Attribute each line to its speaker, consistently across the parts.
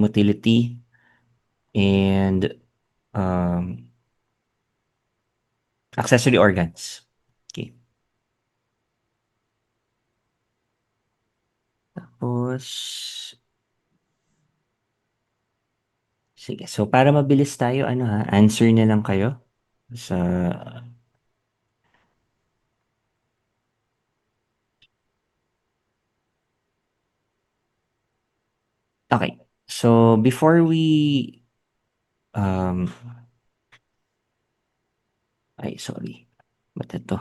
Speaker 1: motility, and um, accessory organs. Okay. Tapos, sige. So, para mabilis tayo, ano ha, answer na lang kayo sa... Okay. So, before we... Um, ay, sorry. Ba't ito?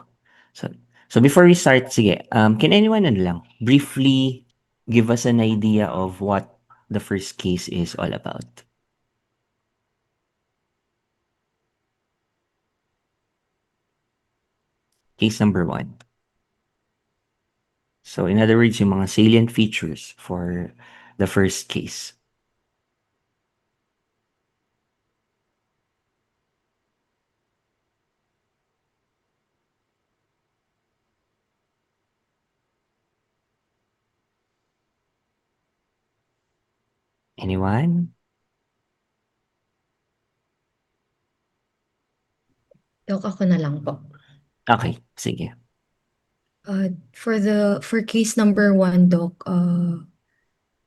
Speaker 1: So, so before we start, sige, can anyone ano lang, briefly give us an idea of what the first case is all about? Case number one. So, in other words, yung mga salient features for the first case. Anyone?
Speaker 2: Doc, ako na lang po.
Speaker 1: Okay, sige.
Speaker 2: For case number one, Doc,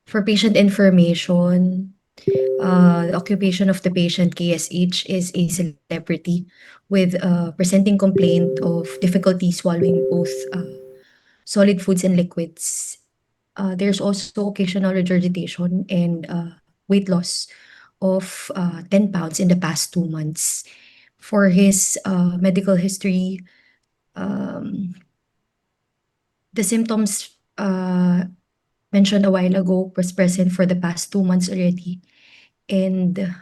Speaker 2: for patient information, the occupation of the patient, KSH, is a celebrity with a presenting complaint of difficulty swallowing both solid foods and liquids. There's also occasional regurgitation and weight loss of 10 pounds in the past 2 months. For his medical history, um, the symptoms mentioned a while ago was present for the past 2 months already. And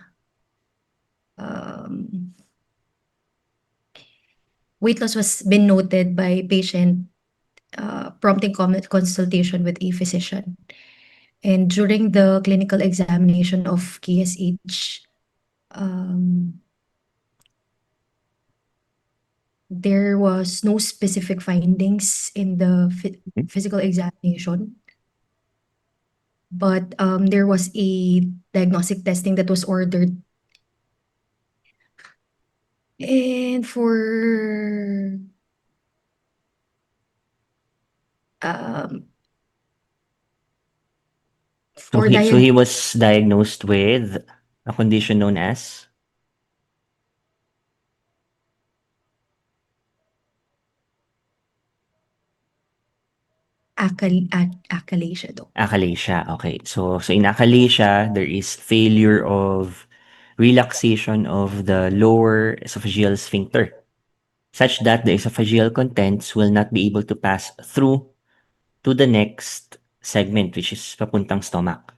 Speaker 2: um, weight loss was been noted by patient prompting consultation with a physician. And during the clinical examination of KSH, um, there was no specific findings in the physical examination, but there was a diagnostic testing that was ordered. And um,
Speaker 1: So
Speaker 2: for
Speaker 1: he was diagnosed with a condition known as
Speaker 2: achalasia, Doc.
Speaker 1: achalasia. Okay. So in achalasia, there is failure of relaxation of the lower esophageal sphincter, such that the esophageal contents will not be able to pass through to the next segment, which is papuntang stomach.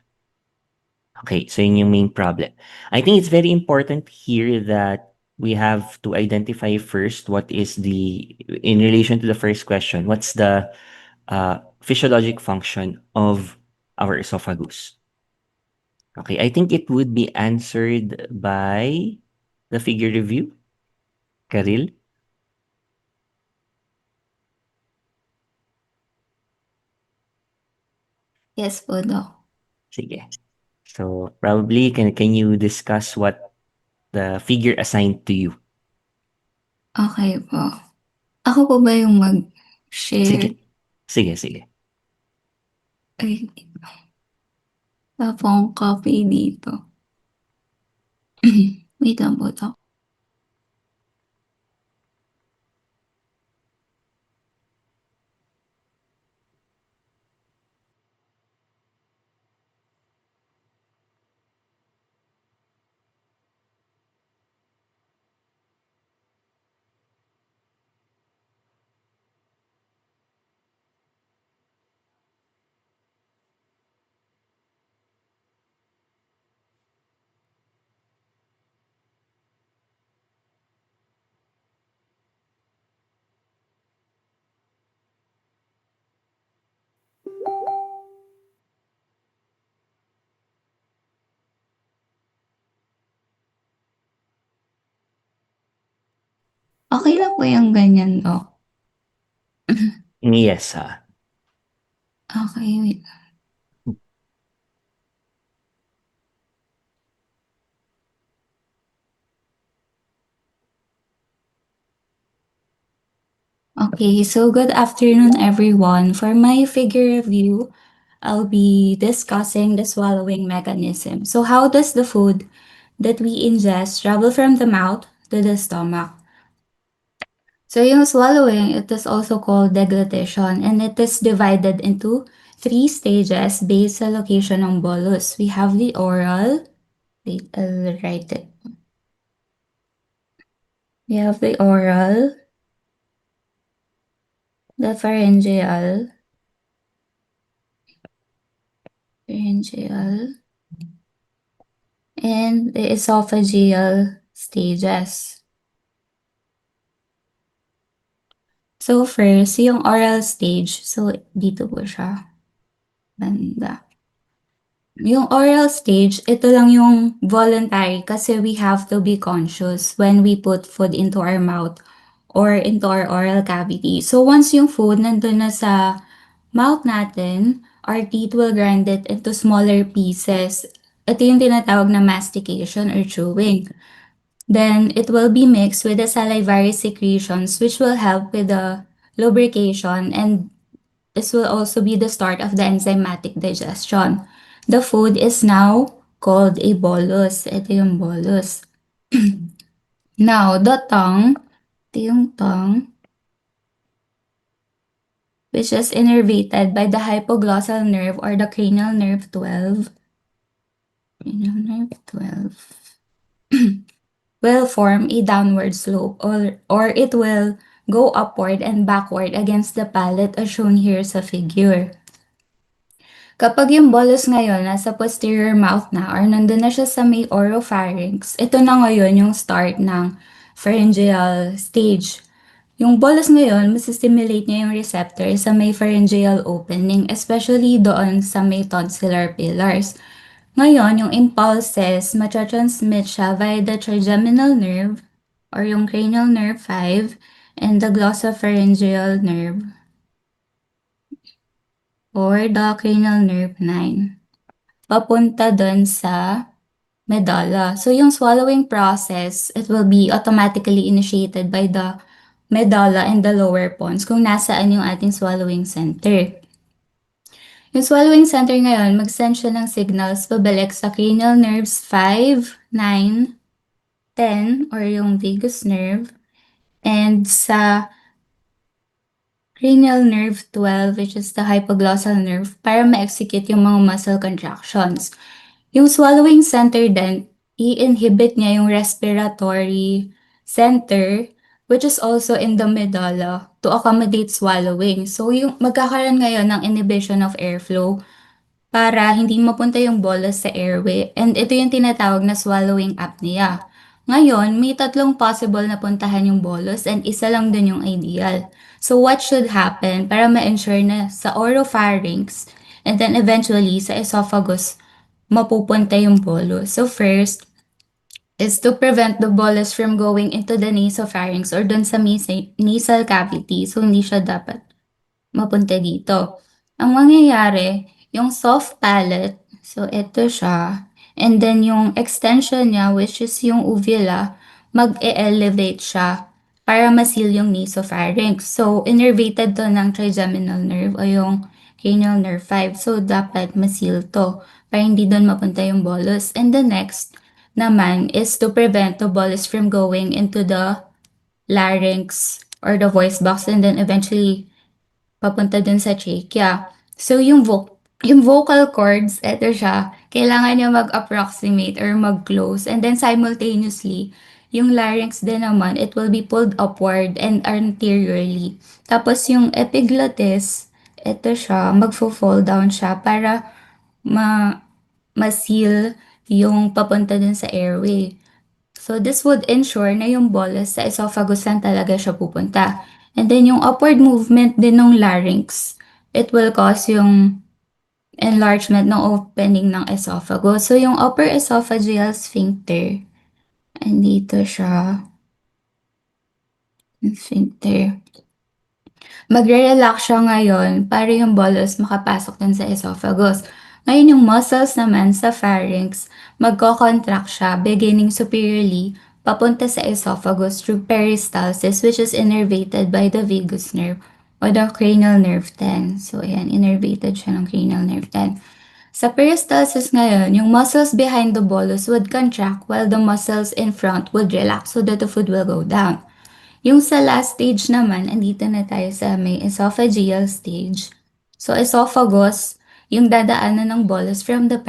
Speaker 1: Okay, so yun yung main problem. I think it's very important here that we have to identify first what is in relation to the first question, what's the physiologic function of our esophagus. Okay, I think it would be answered by the figure review. Karil?
Speaker 3: Yes po, Doc.
Speaker 1: Sige. So, probably, can you discuss what the figure assigned to you?
Speaker 3: Okay po. Ako po ba yung mag-share?
Speaker 1: Sige. Sige, sige.
Speaker 3: Ay, wala po akong copy dito. Wait lang po, Doc. Okay lang po yung ganyan, Doc.
Speaker 1: Yes, ha.
Speaker 3: Okay, wait. Okay, so good afternoon, everyone. For my figure review, I'll be discussing the swallowing mechanism. So, how does the food that we ingest travel from the mouth to the stomach? So, yung swallowing, it is also called deglutition, and it is divided into three stages based sa location ng bolus. We have the oral. Wait, I'll write it. We have the oral, the pharyngeal, and the esophageal stages. So first, yung oral stage. So dito po siya. Banda. Yung oral stage, ito lang yung voluntary kasi we have to be conscious when we put food into our mouth or into our oral cavity. So once yung food nandun na sa mouth natin, our teeth will grind it into smaller pieces. Ito yung tinatawag na mastication or chewing. Then it will be mixed with the salivary secretions, which will help with the lubrication, and this will also be the start of the enzymatic digestion. The food is now called a bolus. Ito yung bolus. Now, the tongue, ito yung tongue, which is innervated by the hypoglossal nerve or the cranial nerve 12. Cranial nerve 12. Will form a downward slope or it will go upward and backward against the palate as shown here sa figure. Kapag yung bolus ngayon nasa posterior mouth na or nandun na siya sa may oropharynx, ito na ngayon yung start ng pharyngeal stage. Yung bolus ngayon, masistimulate niya yung receptor sa may pharyngeal opening, especially doon sa may tonsillar pillars. Ngayon, yung impulses, matransmit siya via the trigeminal nerve or yung cranial nerve 5 and the glossopharyngeal nerve or the cranial nerve 9. Papunta dun sa medulla. So, yung swallowing process, it will be automatically initiated by the medulla and the lower pons kung nasaan yung ating swallowing center. Yung swallowing center ngayon, mag-send siya ng signals pabalik sa cranial nerves 5, 9, 10, or yung vagus nerve, and sa cranial nerve 12, which is the hypoglossal nerve, para ma-execute yung mga muscle contractions. Yung swallowing center din, i-inhibit niya yung respiratory center, which is also in the medulla, to accommodate swallowing. So, yung magkakaroon ngayon ng inhibition of airflow para hindi mapunta yung bolus sa airway. And ito yung tinatawag na swallowing apnea. Ngayon, may tatlong possible na puntahan yung bolus and isa lang dun yung ideal. So what should happen para ma-ensure na sa oropharynx and then eventually sa esophagus mapupunta yung bolus? So first is to prevent the bolus from going into the nasopharynx or dun sa nasal cavity. So hindi siya dapat mapunta dito. Ang mangyayari, yung soft palate, so ito siya, and then yung extension niya, which is yung uvula, mag-e-elevate siya para ma-seal yung nasopharynx. So, innervated to ng trigeminal nerve o yung cranial nerve 5. So, dapat ma-seal to para hindi doon mapunta yung bolus. And the next naman is to prevent the bolus from going into the larynx or the voice box and then eventually papunta dun sa trachea. So, yung vocal cords, eto siya, kailangan niya mag-approximate or mag-close. And then simultaneously, yung larynx din naman, it will be pulled upward and anteriorly. Tapos yung epiglottis, eto siya, mag-fall down siya para ma-seal yung papunta dun sa airway. So, this would ensure na yung bolus sa esophagus lang talaga siya pupunta. And then, yung upward movement din ng larynx, it will cause yung enlargement ng opening ng esophagus. So, yung upper esophageal sphincter, andito siya, yung sphincter. Magre-relax siya ngayon para yung bolus makapasok dun sa esophagus. Ngayon, yung muscles naman sa pharynx, magko-contract siya beginning superiorly papunta sa esophagus through peristalsis, which is innervated by the vagus nerve o the cranial nerve 10. So, ayan, innervated siya ng cranial nerve 10. Sa peristalsis ngayon, yung muscles behind the bolus would contract while the muscles in front would relax so that the food will go down. Yung sa last stage naman, andito na tayo sa may esophageal stage. So, esophagus, yung dadaanan ng bolus from the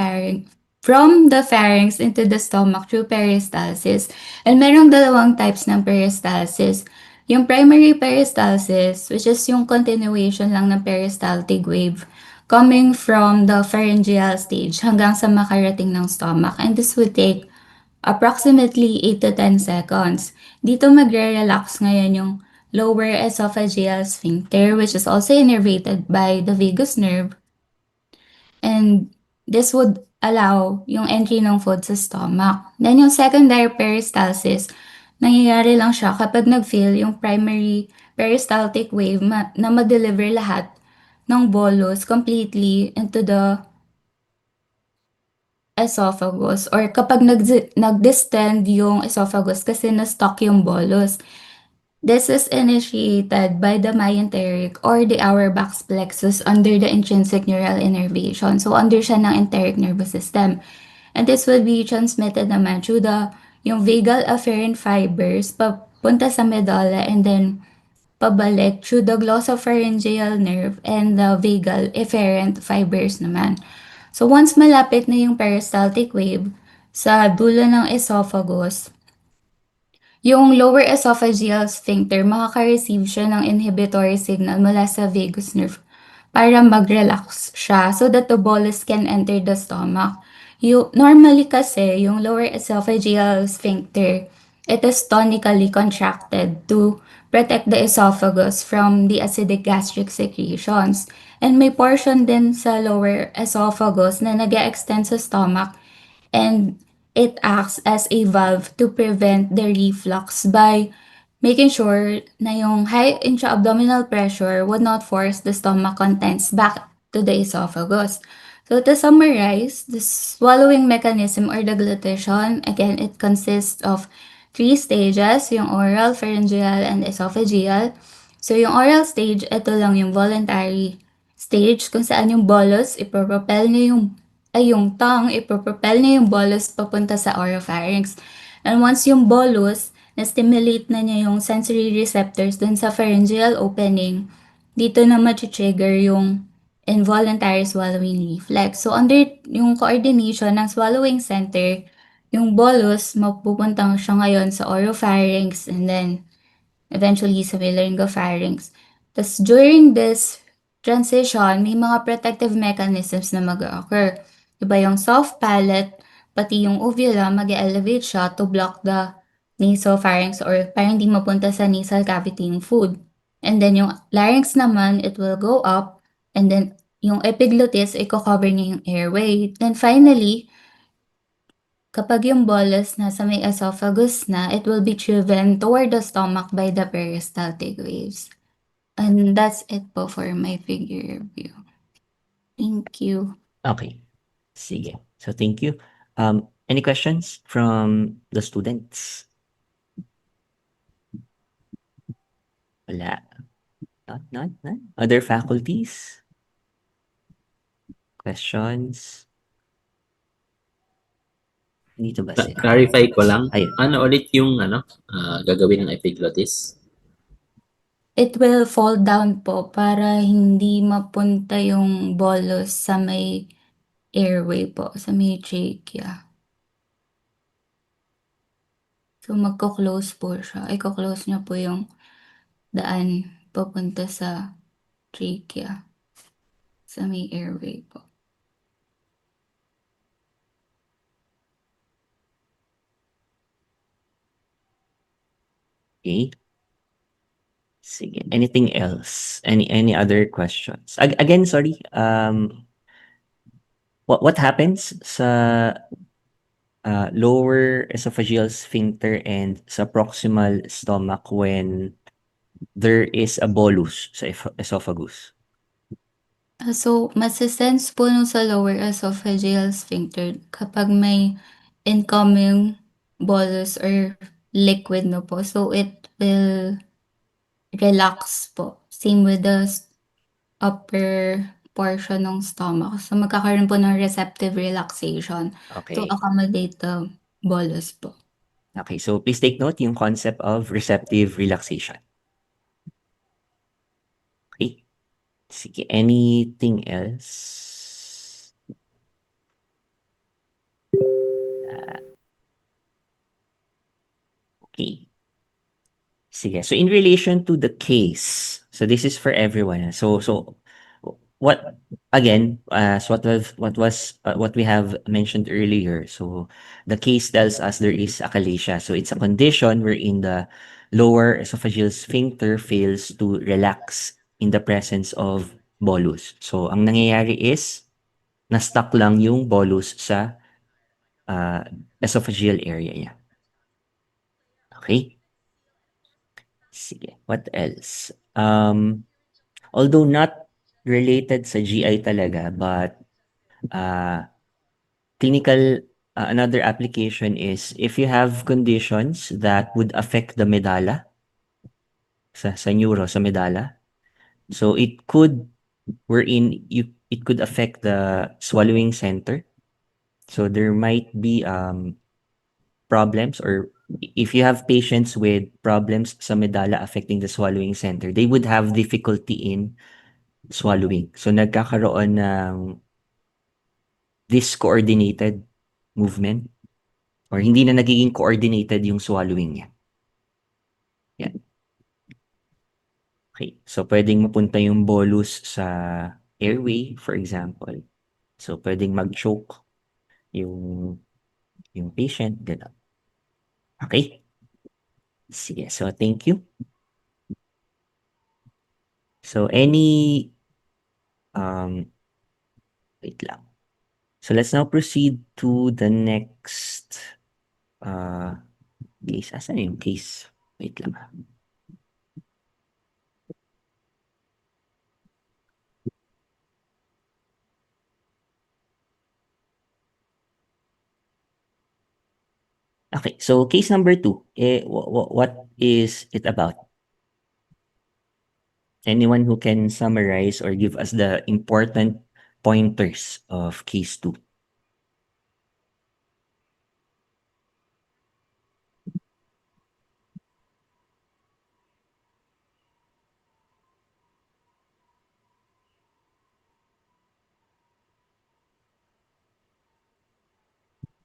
Speaker 3: pharynx into the stomach through peristalsis. And merong dalawang types ng peristalsis. Yung primary peristalsis, which is yung continuation lang ng peristaltic wave coming from the pharyngeal stage hanggang sa makarating ng stomach. And this would take approximately 8 to 10 seconds. Dito magre-relax ngayon yung lower esophageal sphincter, which is also innervated by the vagus nerve. And this would allow yung entry ng food sa stomach. Then yung secondary peristalsis, nangyayari lang siya kapag nag-fill yung primary peristaltic wave na ma-deliver lahat ng bolus completely into the esophagus or kapag nag-distend yung esophagus kasi na-stuck yung bolus. This is initiated by the mesenteric or the Auerbach's plexus under the intrinsic neural innervation. So, under siya ng enteric nervous system. And this will be transmitted naman through yung vagal afferent fibers papunta sa medulla and then pabalik through the glossopharyngeal nerve and the vagal efferent fibers naman. So once malapit na yung peristaltic wave sa dulo ng esophagus, yung lower esophageal sphincter makaka-receive siya ng inhibitory signal mula sa vagus nerve para mag-relax siya so that the bolus can enter the stomach. Normally kasi, yung lower esophageal sphincter, it is tonically contracted to protect the esophagus from the acidic gastric secretions. And may portion din sa lower esophagus na nag-extend sa stomach and it acts as a valve to prevent the reflux by making sure na yung high intra-abdominal pressure would not force the stomach contents back to the esophagus. So to summarize, the swallowing mechanism or deglutition, again, it consists of 3 stages, yung oral, pharyngeal, and esophageal. So yung oral stage, ito lang yung voluntary stage kung saan yung bolus, ipropropel niya yung tongue, ipropropel niya yung bolus papunta sa oropharynx. And once yung bolus, na-stimulate na niya yung sensory receptors dun sa pharyngeal opening, dito na trigger yung involuntary swallowing reflex. So, under yung coordination ng swallowing center, yung bolus, mapupuntang siya ngayon sa oropharynx and then eventually sa laryngopharynx. Tapos, during this transition, may mga protective mechanisms na mag-occur. Diba yung soft palate, pati yung uvula, mag-elevate siya to block the nasopharynx or para hindi mapunta sa nasal cavity yung food. And then yung larynx naman, it will go up. And then yung epiglottis, i-cover niya yung airway. Then finally, kapag yung bolus nasa may esophagus na, it will be driven toward the stomach by the peristaltic waves. And that's it po for my figure review. Thank you.
Speaker 1: Okay. Sige. So, thank you. Any questions from the students? Wala. None? Other faculties? Questions? Dito ba sila?
Speaker 4: Clarify ko lang.
Speaker 1: Ayun.
Speaker 4: Ano ulit yung gagawin ng epiglottis?
Speaker 3: It will fall down po para hindi mapunta yung bolus sa may airway po, sa may trachea. So, magko-close po siya. Iko-close niya po yung daan papunta sa trachea. Sa may airway po.
Speaker 1: Okay. Sige. Anything else? Any other questions? Again, sorry. What happens sa lower esophageal sphincter and sa proximal stomach when there is a bolus sa esophagus?
Speaker 3: So, masisense po nung sa lower esophageal sphincter kapag may incoming bolus or liquid na po. So, it will relax po. Same with the upper portion ng stomach. So, magkakaroon po ng receptive relaxation to
Speaker 1: Okay.
Speaker 3: accommodate the bolus po.
Speaker 1: Okay, so please take note yung concept of receptive relaxation. Okay. Sige, anything else? Okay. Sige, so in relation to the case, so this is for everyone. So what again, what we have mentioned earlier. So the case tells us there is achalasia. So it's a condition wherein the lower esophageal sphincter fails to relax in the presence of bolus. So ang nangyayari is na-stuck lang yung bolus sa esophageal area niya. Okay? Sige, what else? Although not related sa GI talaga, but clinical, another application is if you have conditions that would affect the medulla, sa neuro, sa medulla, so it could, it could affect the swallowing center. So there might be problems, or if you have patients with problems sa medulla affecting the swallowing center, they would have difficulty in swallowing. So nagkakaroon ng discoordinated movement, or hindi na nagiging coordinated yung swallowing niya. Yan. Okay. So pwedeng mapunta yung bolus sa airway, for example. So pwedeng mag-choke yung patient, gano'n. Okay? Sige. So thank you. So wait lang. So let's now proceed to the next case. Asan yung case? Wait lang. Okay, so case number 2, what is it about? Anyone who can summarize or give us the important pointers of case 2?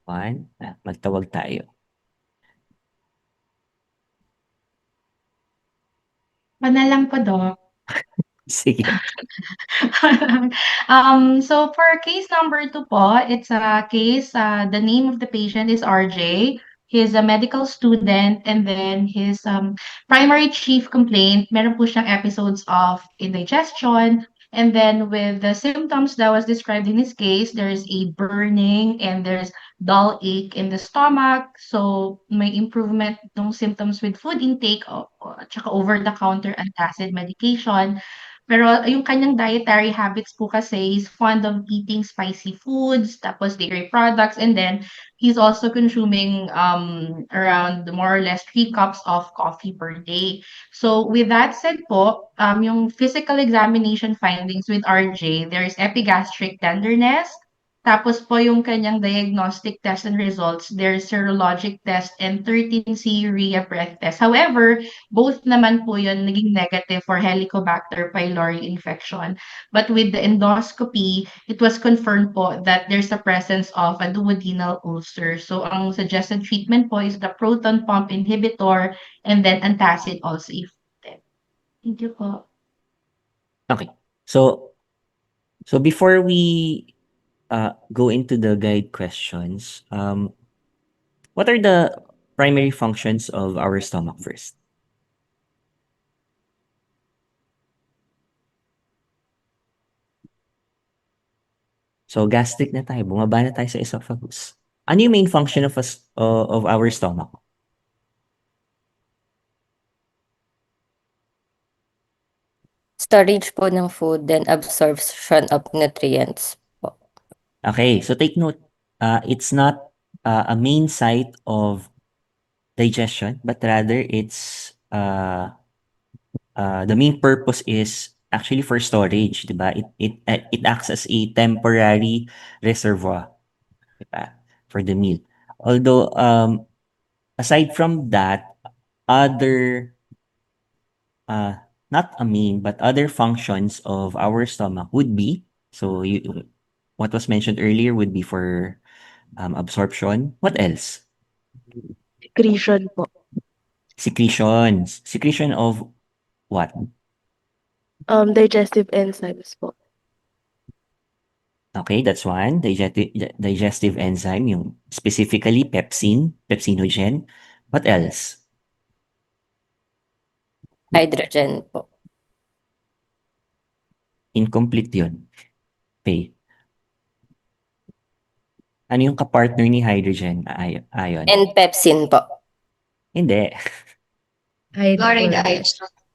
Speaker 1: One, magtawag tayo.
Speaker 5: Panalang po, Doc.
Speaker 1: Sige.
Speaker 5: So for case number 2 po, it's a case, the name of the patient is RJ. He's a medical student, and then his primary chief complaint, meron po siyang episodes of indigestion, and then with the symptoms that was described in his case, there's a burning and there's dull ache in the stomach. So may improvement ng symptoms with food intake, tsaka over-the-counter antacid medication. Pero yung kanyang dietary habits po kasi, he's fond of eating spicy foods, tapos dairy products, and then he's also consuming around more or less 3 cups of coffee per day. So with that said po, yung physical examination findings with RJ, there is epigastric tenderness. Tapos po yung kanyang diagnostic test and results, there's serologic test and 13C urea breath test. However, both naman po yun naging negative for Helicobacter pylori infection. But with the endoscopy, it was confirmed po that there's a presence of a duodenal ulcer. So ang suggested treatment po is the proton pump inhibitor and then antacid also if needed. Thank you po.
Speaker 1: Okay. So before we go into the guide questions, what are the primary functions of our stomach first? So gastric na tayo, bumaba na tayo sa esophagus. Ano yung main function of our stomach?
Speaker 6: Storage po ng food, then absorption of nutrients po.
Speaker 1: Okay, so take note, it's not a main site of digestion, but rather it's the main purpose is actually for storage, 'di ba? It acts as a temporary reservoir, 'di ba? For the meal. Although aside from that, other not a main but other functions of our stomach would be, so what was mentioned earlier would be for absorption. What else?
Speaker 7: Secretion po.
Speaker 1: Secretions. Secretion of what?
Speaker 7: Digestive enzymes po.
Speaker 1: Okay, that's one. Digestive enzyme, yung specifically pepsin, pepsinogen. What else?
Speaker 6: Hydrogen po.
Speaker 1: Incomplete yun. Okay. Ano yung kapartner ni hydrogen? Ion.
Speaker 6: And pepsin po.
Speaker 1: Hindi.
Speaker 2: Hydrochloric.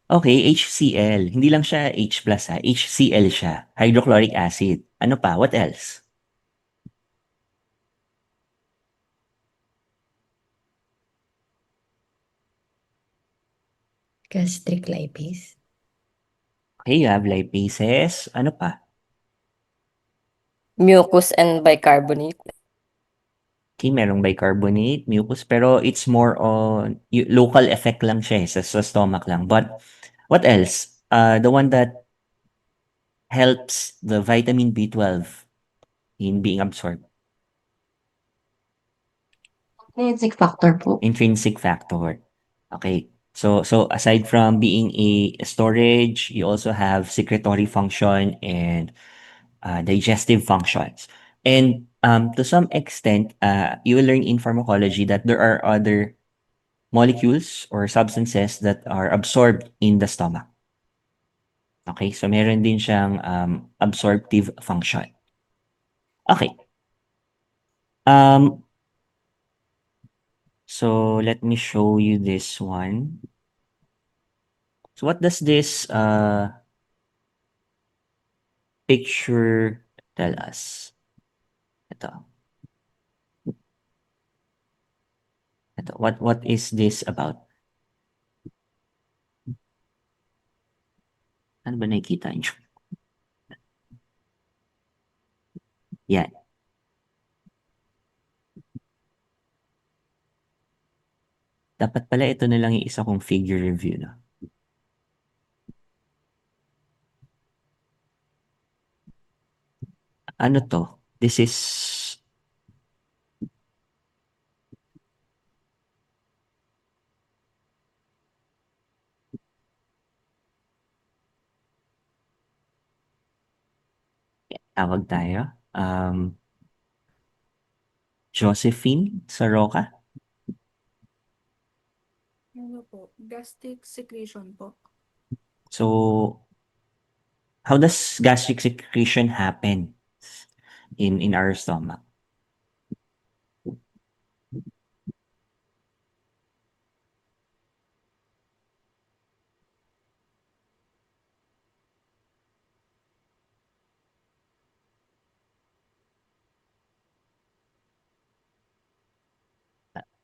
Speaker 1: Okay, HCl. Hindi lang siya H+, ha? HCl siya. Hydrochloric acid. Ano pa? What else?
Speaker 2: Gastric lipase.
Speaker 1: Okay, you have lipases. Ano pa?
Speaker 6: Mucus and bicarbonate.
Speaker 1: Okay, merong bicarbonate, mucus, pero it's more on local effect lang siya sa stomach lang. But what else? The one that helps the vitamin B12 in being absorbed.
Speaker 5: Intrinsic factor po.
Speaker 1: Intrinsic factor. Okay. So aside from being a storage, you also have secretory function and digestive functions. And to some extent, you will learn in pharmacology that there are other molecules or substances that are absorbed in the stomach. Okay, so meron din siyang absorptive function. Okay. So let me show you this one. So what does this picture tell us? Ito. What is this about? Ano ba nakikita niyo? Yan. Dapat pala ito na lang yung isa kong figure review, no? Ano to? This is tawag tayo. Josephine Saroka.
Speaker 8: Ano po? Gastric secretion po.
Speaker 1: So, how does gastric secretion happen in our stomach?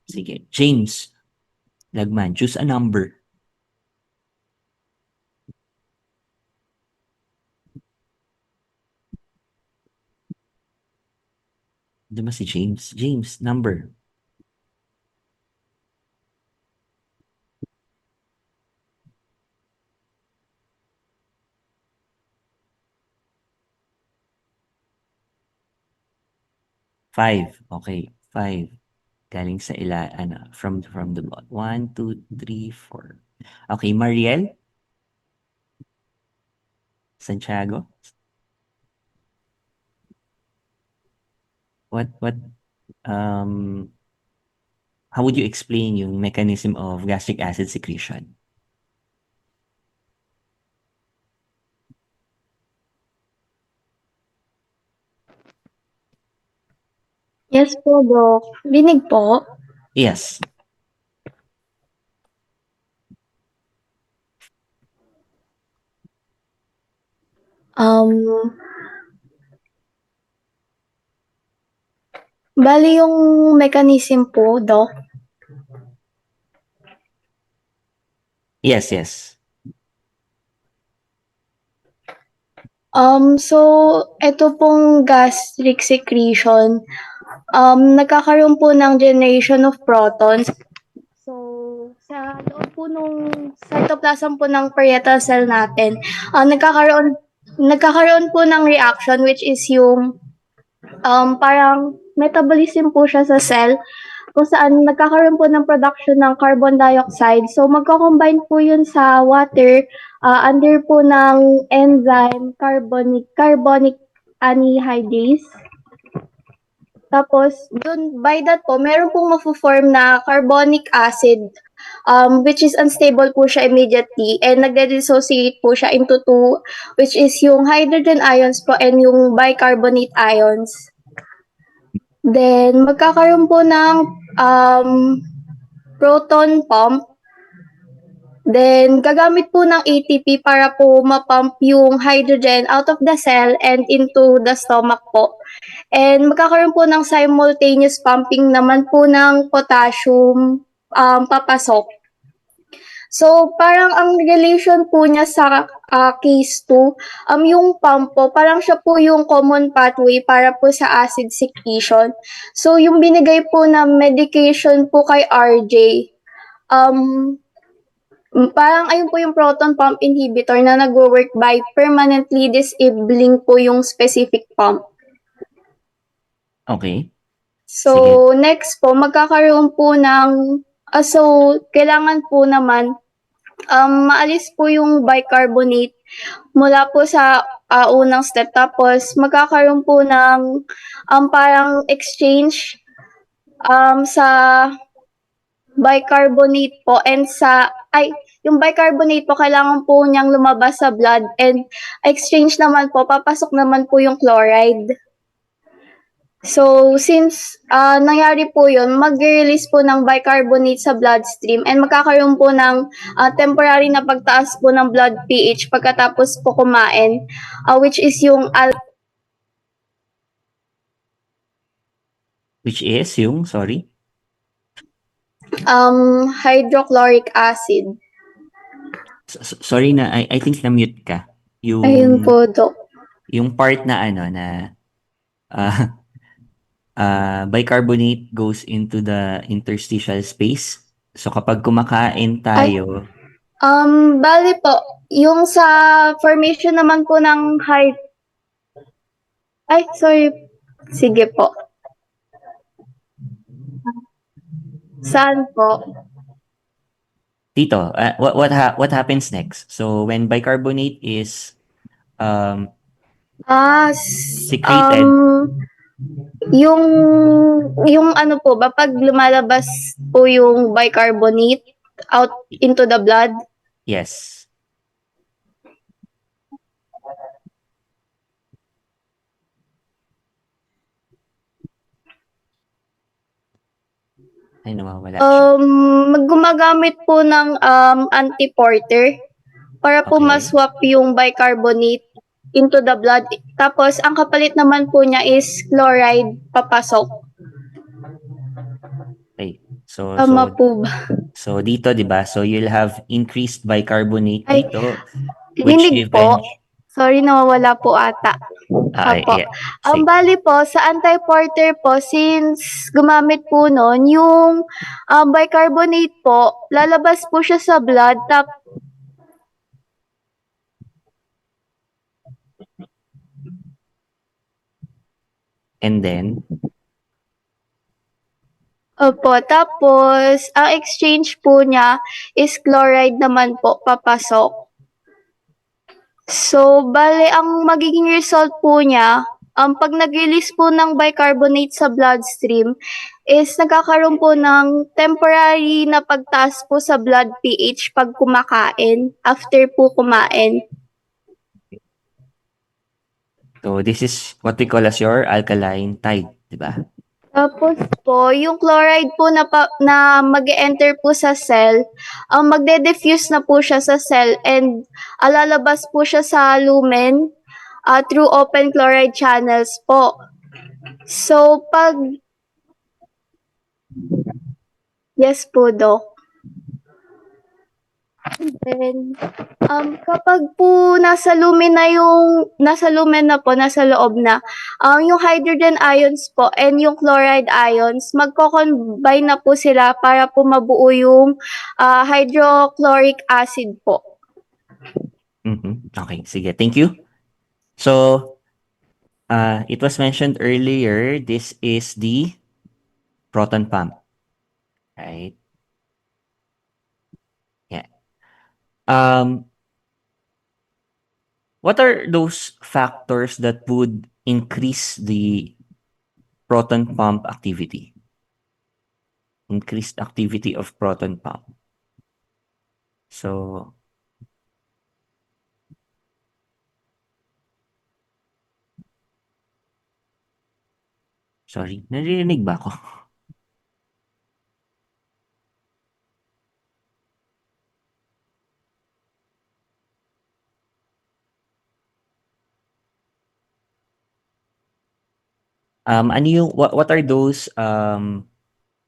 Speaker 1: Sige, James Lagman, choose a number. Di ba si James? James, number. Five. Okay, five. Galing sa from the bot. 1, 2, 3, 4. Okay, Mariel? Santiago? Um, how would you explain yung mechanism of gastric acid secretion?
Speaker 9: Yes po, Doc. Dinig po.
Speaker 1: Yes.
Speaker 9: Um, Bali yung mechanism po, Doc,
Speaker 1: Yes, yes.
Speaker 9: So, ito pong gastric secretion, nagkakaroon po ng generation of protons. So, sa loob po nung cytoplasm po ng parietal cell natin, nagkakaroon po ng reaction which is yung parang metabolism po siya sa cell kung saan nagkakaroon po ng production ng carbon dioxide. So, magko-combine po yun sa water under po ng enzyme carbonic anhydrase. Tapos, dun, by that po, meron pong mafo-form na carbonic acid, which is unstable po siya immediately and nagde-dissociate po siya into two, which is yung hydrogen ions po and yung bicarbonate ions. Then, magkakaroon po ng proton pump. Then, gagamit po ng ATP para po mapump yung hydrogen out of the cell and into the stomach po. And magkakaroon po ng simultaneous pumping naman po ng potassium papasok. So, parang ang relation po niya sa case 2, yung pump po, parang siya po yung common pathway para po sa acid secretion. So, yung binigay po na medication po kay RJ, parang ayun po yung proton pump inhibitor na nag-work by permanently disabling po yung specific pump.
Speaker 1: Okay.
Speaker 9: So, next po, magkakaroon po ng, so, kailangan po naman, maalis po yung bicarbonate mula po sa unang step. Tapos, magkakaroon po ng parang exchange sa bicarbonate po and yung bicarbonate po, kailangan po niyang lumabas sa blood and exchange naman po, papasok naman po yung chloride. So, since nangyari po yun, mag-release po ng bicarbonate sa bloodstream and magkakaroon po ng temporary na pagtaas po ng blood pH pagkatapos po kumain, which is yung
Speaker 1: sorry?
Speaker 9: hydrochloric acid.
Speaker 1: Sorry na, I think na-mute ka.
Speaker 9: Ayun po, Doc.
Speaker 1: Yung part na bicarbonate goes into the interstitial space. So kapag kumakain tayo,
Speaker 9: Bali po, yung sa formation naman po ng sorry. Sige po. Saan po?
Speaker 1: Tito, what happens next? So when bicarbonate is secreted,
Speaker 9: yung ano po ba, pag lumalabas po yung bicarbonate out into the blood,
Speaker 1: yes. Ay, nawawala siya.
Speaker 9: gumagamit po ng antiporter para po
Speaker 1: Okay.
Speaker 9: maswap yung bicarbonate into the blood. Tapos, ang kapalit naman po niya is chloride papasok.
Speaker 1: Okay. So
Speaker 9: Tama po ba?
Speaker 1: so dito, 'di ba? So you'll have increased bicarbonate
Speaker 9: Ay,
Speaker 1: dito, which
Speaker 9: Rinig po. Sorry, nawawala po ata. Apo.
Speaker 1: yeah.
Speaker 9: Ang bali po, sa anti-porter po, since gumamit po nun, yung bicarbonate po, lalabas po siya sa blood,
Speaker 1: And then,
Speaker 9: Opo, tapos, ang exchange po niya is chloride naman po, papasok. So, bale, ang magiging result po niya, pag nag-release po ng bicarbonate sa bloodstream, is nagkakaroon po ng temporary na pagtaas po sa blood pH pag kumakain, after po kumain.
Speaker 1: so this is what we call as your alkaline tide, 'di ba?
Speaker 9: Tapos po, yung chloride po na mag-enter po sa cell, magde-diffuse na po siya sa cell and lalabas po siya sa lumen through open chloride channels po. So, yes po, Doc. Then, kapag po nasa lumen na po, nasa loob na, yung hydrogen ions po and yung chloride ions, magko-combine na po sila para po mabuo yung hydrochloric acid po.
Speaker 1: Okay, sige. Thank you. So, it was mentioned earlier, this is the proton pump, right? Yeah. What are those factors that would increase the proton pump activity? Increased activity of proton pump. So, sorry, naririnig ba ako? Ano yung, what are those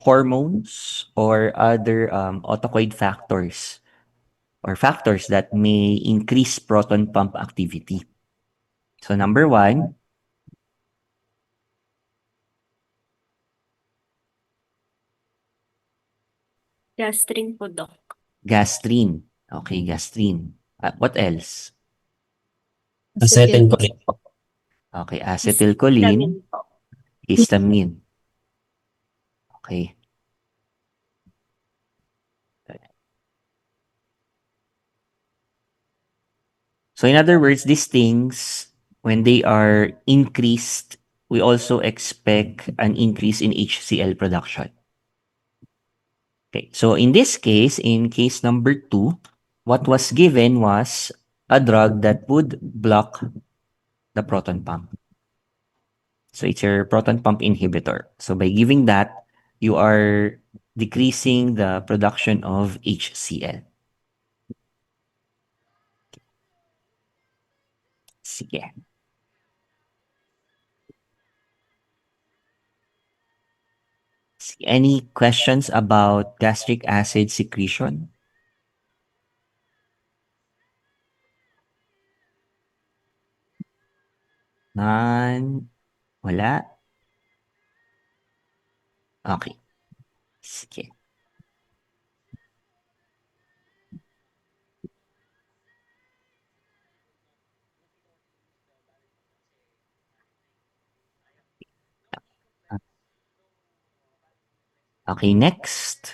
Speaker 1: hormones or other autocoid factors or factors that may increase proton pump activity? So number 1,
Speaker 7: Gastrin po, Doc.
Speaker 1: gastrin. Okay, gastrin. What else?
Speaker 4: Acetylcholine po.
Speaker 1: Okay, acetylcholine,
Speaker 7: Vitamin po.
Speaker 1: histamine. Okay. So in other words, these things, when they are increased, we also expect an increase in HCl production. Okay, so in this case, in case number 2, what was given was a drug that would block the proton pump. So it's your proton pump inhibitor. So by giving that, you are decreasing the production of HCl. Sige. Any questions about gastric acid secretion? None? Wala? Okay. Sige. Okay, next.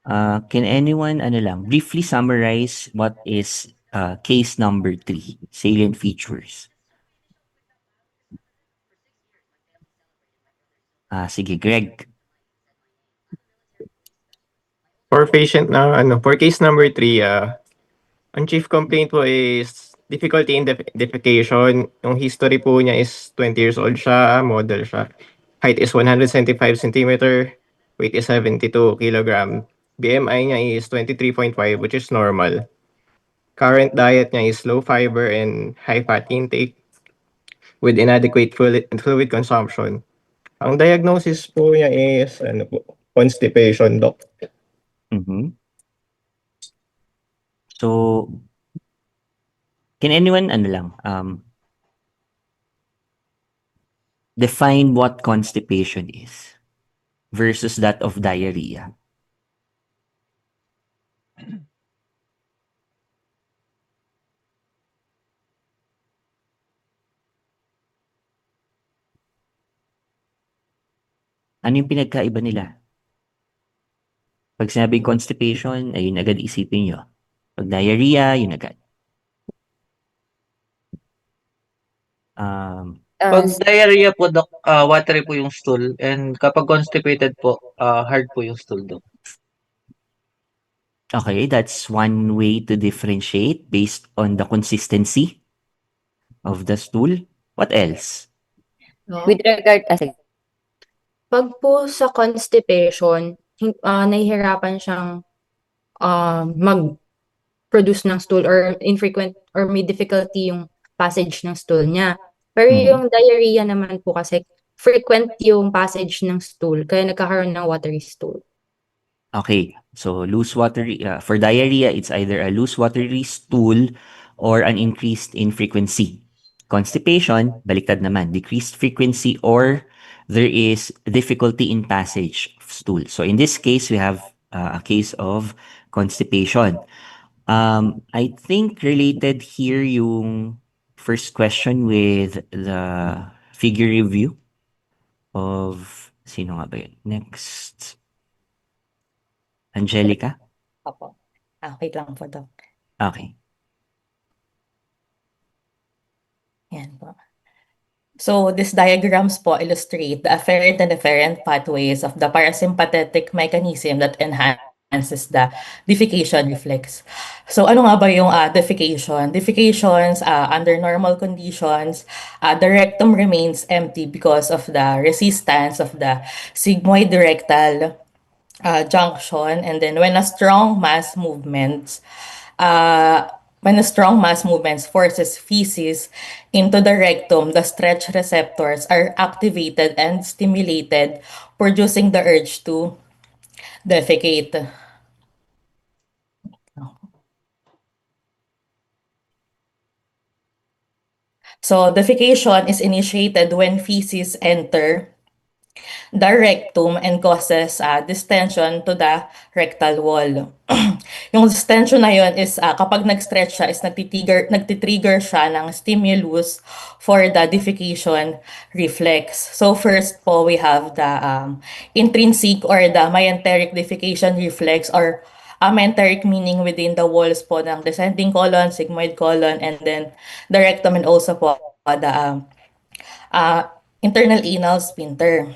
Speaker 1: Can anyone briefly summarize what is case number 3, salient features? Sige, Greg.
Speaker 10: For case number 3, ang chief complaint po is difficulty in defecation. Yung history po niya is 20 years old siya, model siya. Height is 175 centimeter, weight is 72 kilogram. BMI niya is 23.5, which is normal. Current diet niya is low fiber and high fat intake with inadequate fluid consumption. Ang diagnosis po niya is constipation, Doc.
Speaker 1: So, can anyone define what constipation is versus that of diarrhea? Ano yung pinagkaiba nila? Pag sinabing constipation, ayun agad isipin nyo. Pag diarrhea, yun agad.
Speaker 11: Pag diarrhea po, Doc, watery po yung stool. And kapag constipated po, hard po yung stool, Doc.
Speaker 1: Okay, that's one way to differentiate based on the consistency of the stool. What else?
Speaker 6: With regard as
Speaker 2: Pag po sa constipation, nahihirapan siyang mag-produce ng stool or infrequent or may difficulty yung passage ng stool niya. Pero yung diarrhea naman po kasi frequent yung passage ng stool kaya nagkakaroon ng watery stool.
Speaker 1: Okay, so for diarrhea, it's either a loose watery stool or an increased in frequency. Constipation, baliktad naman, decreased frequency or there is difficulty in passage of stool. So in this case, we have a case of constipation. I think related here yung first question with the figure review of sino nga ba yun? Next. Angelica?
Speaker 12: Opo. Wait lang po, Doc.
Speaker 1: Okay.
Speaker 12: Yan po. So, these diagrams po illustrate the afferent and efferent pathways of the parasympathetic mechanism that enhances the defecation reflex. So, ano nga ba yung defecation? Defecations, under normal conditions, the rectum remains empty because of the resistance of the sigmoid rectal junction, and then when a strong mass movements forces feces into the rectum, the stretch receptors are activated and stimulated, producing the urge to defecate. So defecation is initiated when feces enter the rectum and causes distension to the rectal wall. Yung distension na yun is kapag nag-stretch siya is nagtitrigger siya ng stimulus for the defecation reflex. So first po we have the intrinsic or the mesenteric defecation reflex, or mesenteric meaning within the walls po ng descending colon, sigmoid colon, and then the rectum, and also po the internal anal sphincter.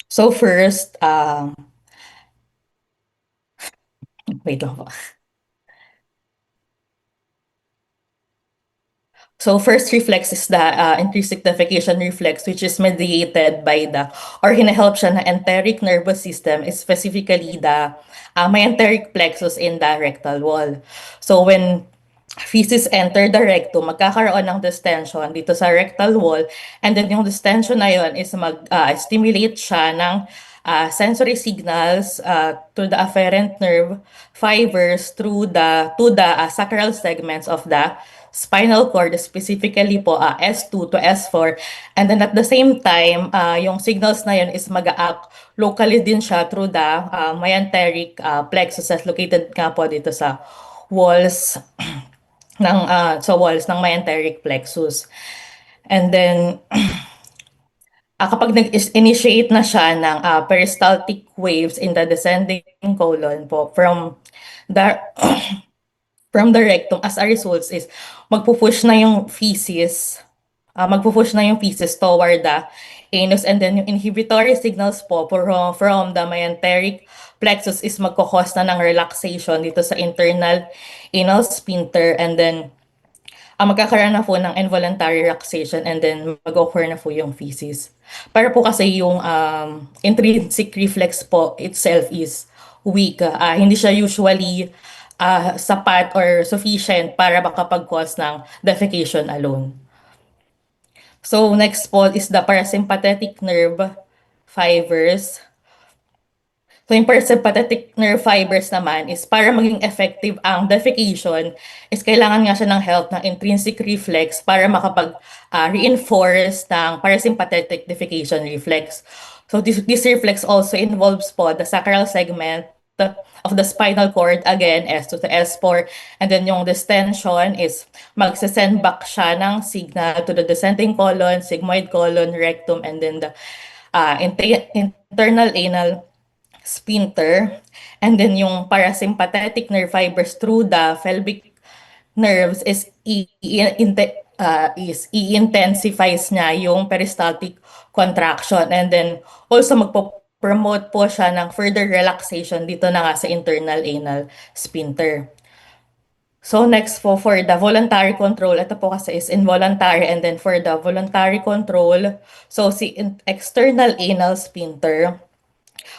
Speaker 12: So first, wait lang po. So first reflex is the intrinsic defecation reflex, which is mediated by or hinahelp siya ng enteric nervous system, specifically the mesenteric plexus in the rectal wall. So when feces enter the rectum, magkakaroon ng distension dito sa rectal wall, and then yung distension na yun is stimulate siya ng sensory signals to the afferent nerve fibers to the sacral segments of the spinal cord, specifically po S2 to S4, and then at the same time yung signals na yun is mag-act locally din siya through the mesenteric plexus located nga po dito sa walls ng mesenteric plexus. And then kapag nag-initiate na siya ng peristaltic waves in the descending colon po from the rectum, as a result is magpupush na yung feces toward the anus, and then yung inhibitory signals po from the mesenteric plexus is magkakos na ng relaxation dito sa internal anal sphincter, and then magkakaroon na po ng involuntary relaxation, and then mag-occur na po yung feces. Para po kasi yung intrinsic reflex po itself is weak. Hindi siya usually sapat or sufficient para makapag-cause ng defecation alone. So next po is the parasympathetic nerve fibers. So yung parasympathetic nerve fibers naman is para maging effective ang defecation is kailangan nga siya ng help ng intrinsic reflex para makapag-reinforce ng parasympathetic defecation reflex. So this reflex also involves po the sacral segment of the spinal cord, again, S2 to S4, and then yung distension is magsasend back siya ng signal to the descending colon, sigmoid colon, rectum, and then the internal anal sphincter, and then yung parasympathetic nerve fibers through the pelvic nerves is i-intensifies niya yung peristaltic contraction, and then also promote po siya ng further relaxation dito na nga sa internal anal sphincter. So next po for the voluntary control, ito po kasi is involuntary, and then for the voluntary control, so si external anal sphincter,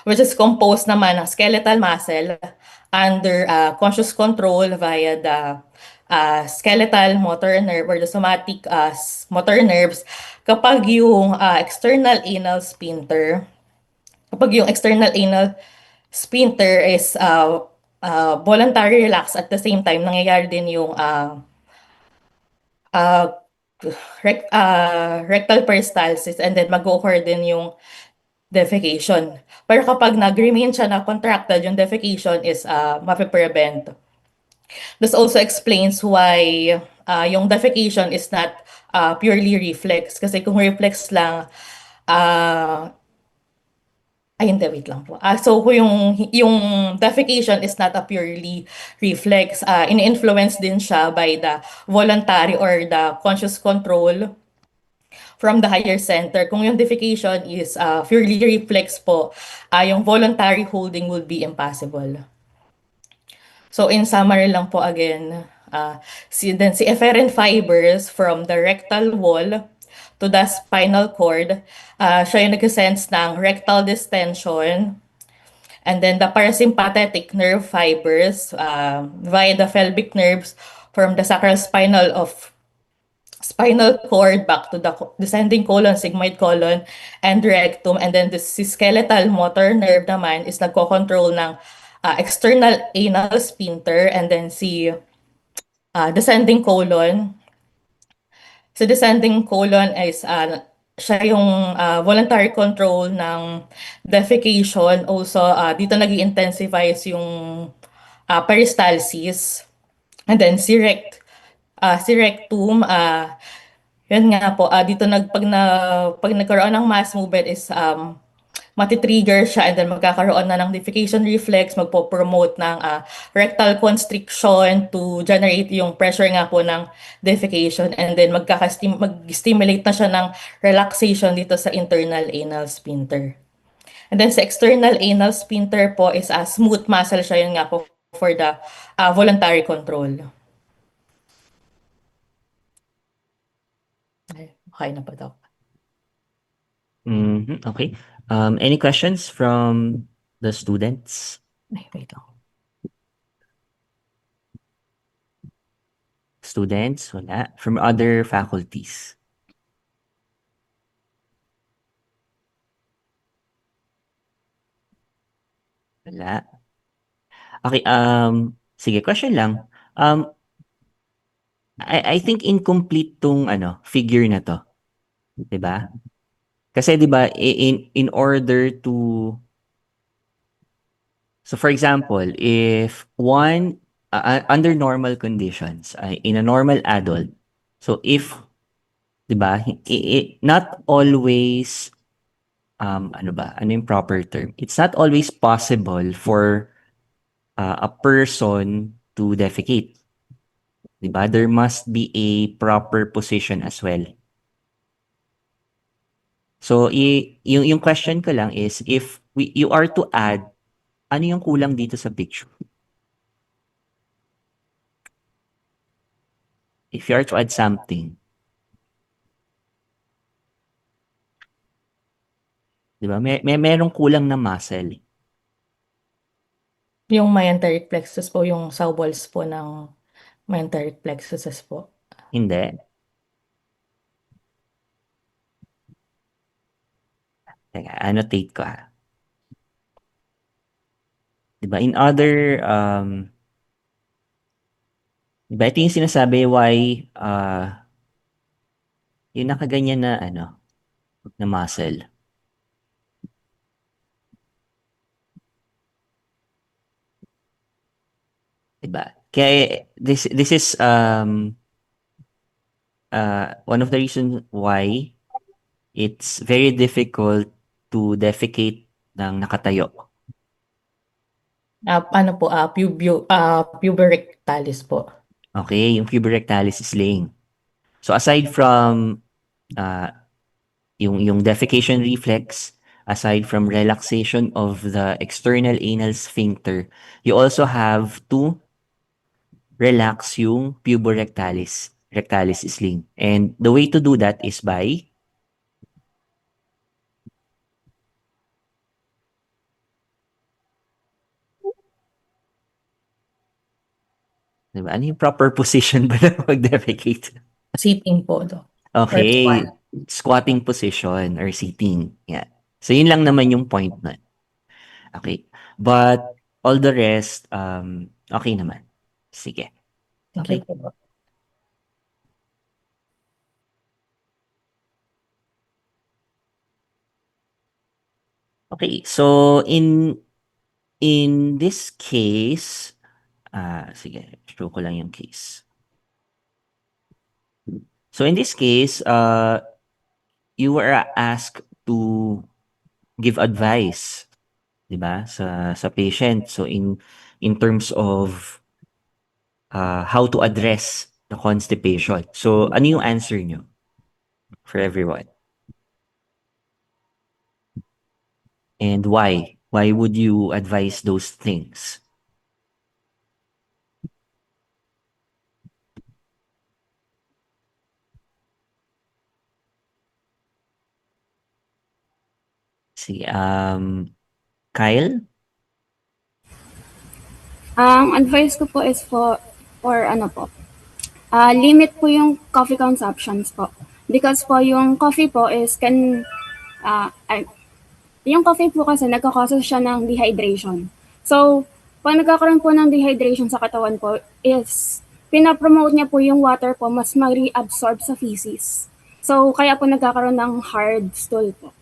Speaker 12: which is composed naman ng skeletal muscle under conscious control via the skeletal motor nerve or the somatic motor nerves. Kapag yung external anal sphincter, kapag yung external anal sphincter is voluntary relax, at the same time nangyayari din yung rectal peristalsis, and then mag-occur din yung defecation. Pero kapag nag-remain siya na contracted, yung defecation is mapiprevent. This also explains why yung defecation is not purely reflex. Kasi kung reflex lang, hindi, wait lang po. So yung defecation is not a purely reflex. In-influence din siya by the voluntary or the conscious control from the higher center. Kung yung defecation is purely reflex po, yung voluntary holding would be impossible. So in summary lang po again, si efferent fibers from the rectal wall to the spinal cord, siya yung nag-sense ng rectal distension. And then the parasympathetic nerve fibers via the pelvic nerves from the sacrospinal spinal cord back to the descending colon, sigmoid colon, and rectum. And then the skeletal motor nerve naman is nagko-control ng external anal sphincter, and then si descending colon. Si descending colon is siya yung voluntary control ng defecation. Also, dito nag-intensifies yung peristalsis. And then si rectum, yun nga po, dito pag nagkaroon ng mass movement is matitrigger siya, and then magkakaroon na ng defecation reflex, magpo-promote ng rectal constriction to generate yung pressure nga po ng defecation, and then mag-stimulate na siya ng relaxation dito sa internal anal sphincter. And then sa external anal sphincter po is smooth muscle siya, yun nga po for the voluntary control. Okay na po daw.
Speaker 1: Okay. Any questions from the students?
Speaker 12: Wait lang.
Speaker 1: Students, wala. From other faculties? Wala. Okay, sige, question lang. I think incomplete tong figure na to. 'Di ba? Kasi 'di ba in order to, so for example, if one under normal conditions, in a normal adult, so if 'di ba, not always ano yung proper term? It's not always possible for a person to defecate. 'Di ba? There must be a proper position as well. So, yung question ko lang is, if you are to add, ano yung kulang dito sa picture? If you are to add something, di ba? Merong kulang na muscle.
Speaker 12: Yung myenteric plexus po, yung sa walls po ng myenteric plexuses po.
Speaker 1: Hindi. Teka, annotate ko . Diba? In other, diba? Ito yung sinasabi why, yung nakaganyan na, na muscle. Diba? Kaya, this is, one of the reasons why it's very difficult to defecate ng nakatayo.
Speaker 12: Puberectalis po.
Speaker 1: Okay, yung puberectalis is laying. So aside from yung defecation reflex, aside from relaxation of the external anal sphincter, you also have to relax yung puberectalis sling. And the way to do that is by diba? Ano yung proper position ba na mag-defecate?
Speaker 12: Sitting po do.
Speaker 1: Okay, squatting position or sitting. Yeah. So yun lang naman yung point nun. Okay. But all the rest, okay naman. Sige.
Speaker 12: Okay
Speaker 1: Okay.
Speaker 12: po.
Speaker 1: Okay, so in this case, sige, show ko lang yung case. So in this case, you were asked to give advice, 'di ba, sa patient. So in terms of how to address the constipation. So ano yung answer nyo for everyone? And why? Why would you advise those things? Sige, Kyle?
Speaker 13: Ang advice ko po is for ano po, limit po yung coffee consumptions po. Because po yung coffee po is yung coffee po kasi nagkakausa siya ng dehydration. So, pag nagkakaroon po ng dehydration sa katawan po is pinapromote niya po yung water po mas ma-reabsorb sa feces. So, kaya po nagkakaroon ng hard stool po.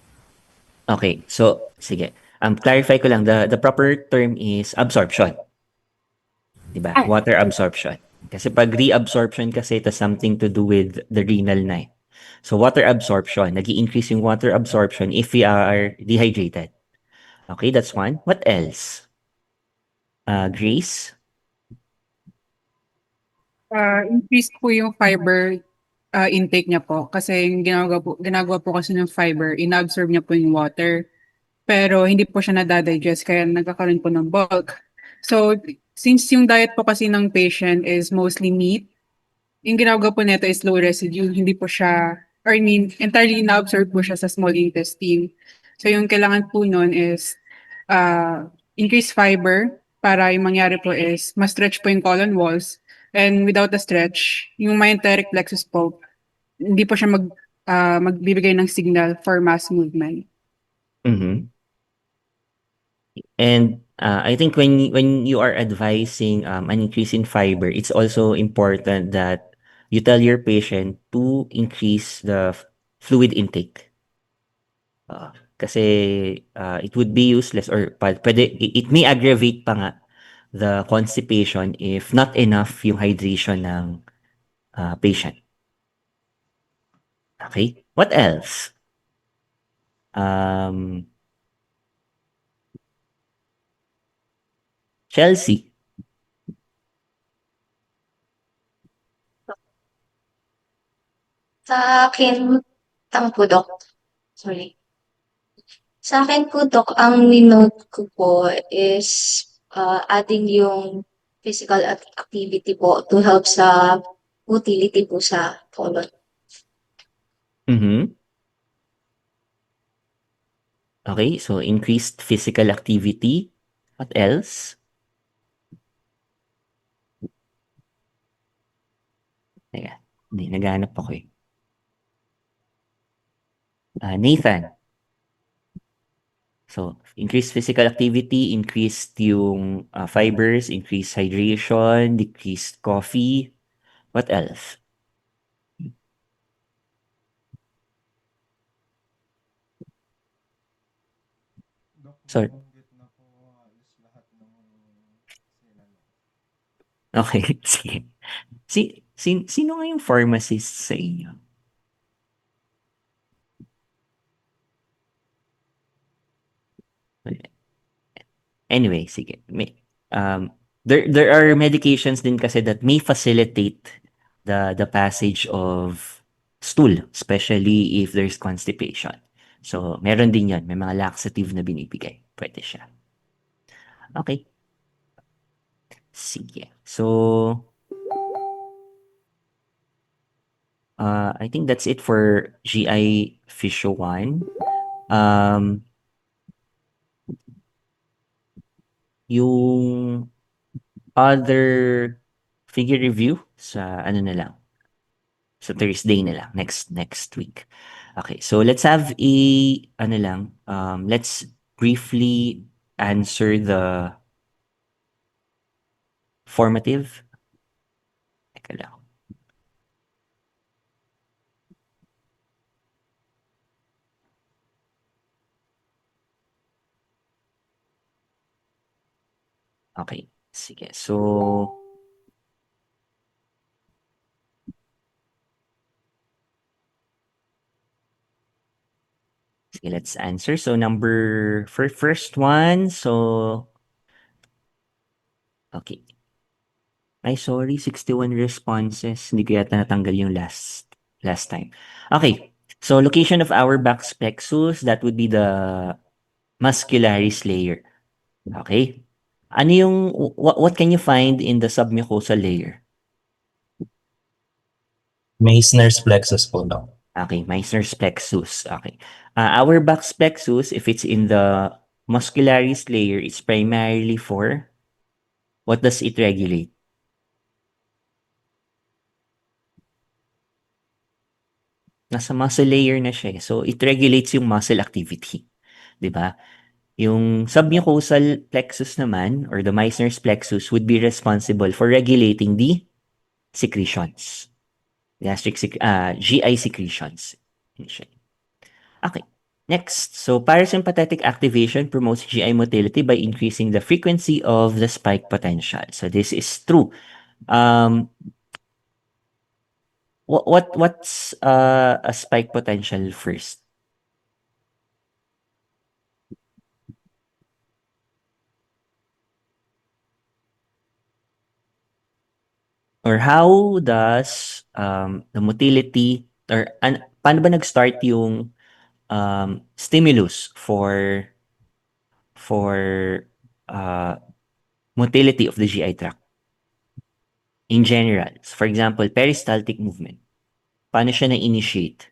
Speaker 1: Okay, so sige. Clarify ko lang, the proper term is absorption. Diba?
Speaker 13: Ah.
Speaker 1: Water absorption. Kasi pag reabsorption kasi, it has something to do with the renal na. So water absorption, nag-i-increase yung water absorption if we are dehydrated. Okay, that's one. What else? Grace?
Speaker 14: Increase po yung fiber intake niya po. Kasi yung ginagawa po kasi ng fiber, inabsorb niya po yung water. Pero hindi po siya nadadigest, kaya nagkakaroon po ng bulk. So, since yung diet po kasi ng patient is mostly meat, yung ginagawa po nito is low residue, hindi po siya, or I mean, entirely na-absorb po siya sa small intestine. So, yung kailangan po nun is increase fiber para yung mangyari po is ma-stretch po yung colon walls. And without the stretch, yung myenteric plexus po, hindi po siya magbibigay ng signal for mass movement.
Speaker 1: Mm-hmm. And I think when you are advising an increase in fiber, it's also important that you tell your patient to increase the fluid intake. Kasi it would be useless or it may aggravate pa nga the constipation if not enough yung hydration ng patient. Okay? What else? Chelsea?
Speaker 15: Sa akin, po, Dok. Sorry. Sa akin po, Dok, ang ninote ko po is adding yung physical activity po to help sa motility po sa colon.
Speaker 1: Mm-hmm. Okay, so increased physical activity. What else? Teka, hindi, naghahanap ako eh. Nathan. So, increased physical activity, increased yung fibers, increased hydration, decreased coffee. What else? Sorry. Okay, sige. Sino nga yung pharmacist sa inyo? Anyway, sige. There are medications din kasi that may facilitate the passage of stool, especially if there's constipation. So, meron din yan. May mga laxative na binibigay. Pwede siya. Okay. Sige. So, I think that's it for GI Physio 1. Yung other figure review sa ano na lang. So Thursday na lang, next week. Okay, so let's have let's briefly answer the formative? Teka lang. Okay, sige. So, sige, let's answer. So, for first one, so, okay. Ay, sorry, 61 responses. Hindi ko yata natanggal yung last time. Okay, so location of Auerbach's plexus, that would be the muscularis layer. Okay? Ano yung, what can you find in the submucosal layer?
Speaker 4: Meissner's plexus po, Doc.
Speaker 1: Okay, Meissner's plexus. Okay. Auerbach's plexus, if it's in the muscularis layer, it's primarily for, what does it regulate? Nasa muscle layer na siya eh. So, it regulates yung muscle activity. 'Di ba? Yung submucosal plexus naman, or the Meissner's plexus, would be responsible for regulating the secretions. GI secretions. Okay. Next, so parasympathetic activation promotes GI motility by increasing the frequency of the spike potential. So this is true. What's a spike potential first? Or how does the motility, or paano ba nag-start yung stimulus for motility of the GI tract in general? So for example, peristaltic movement. Paano siya na-initiate?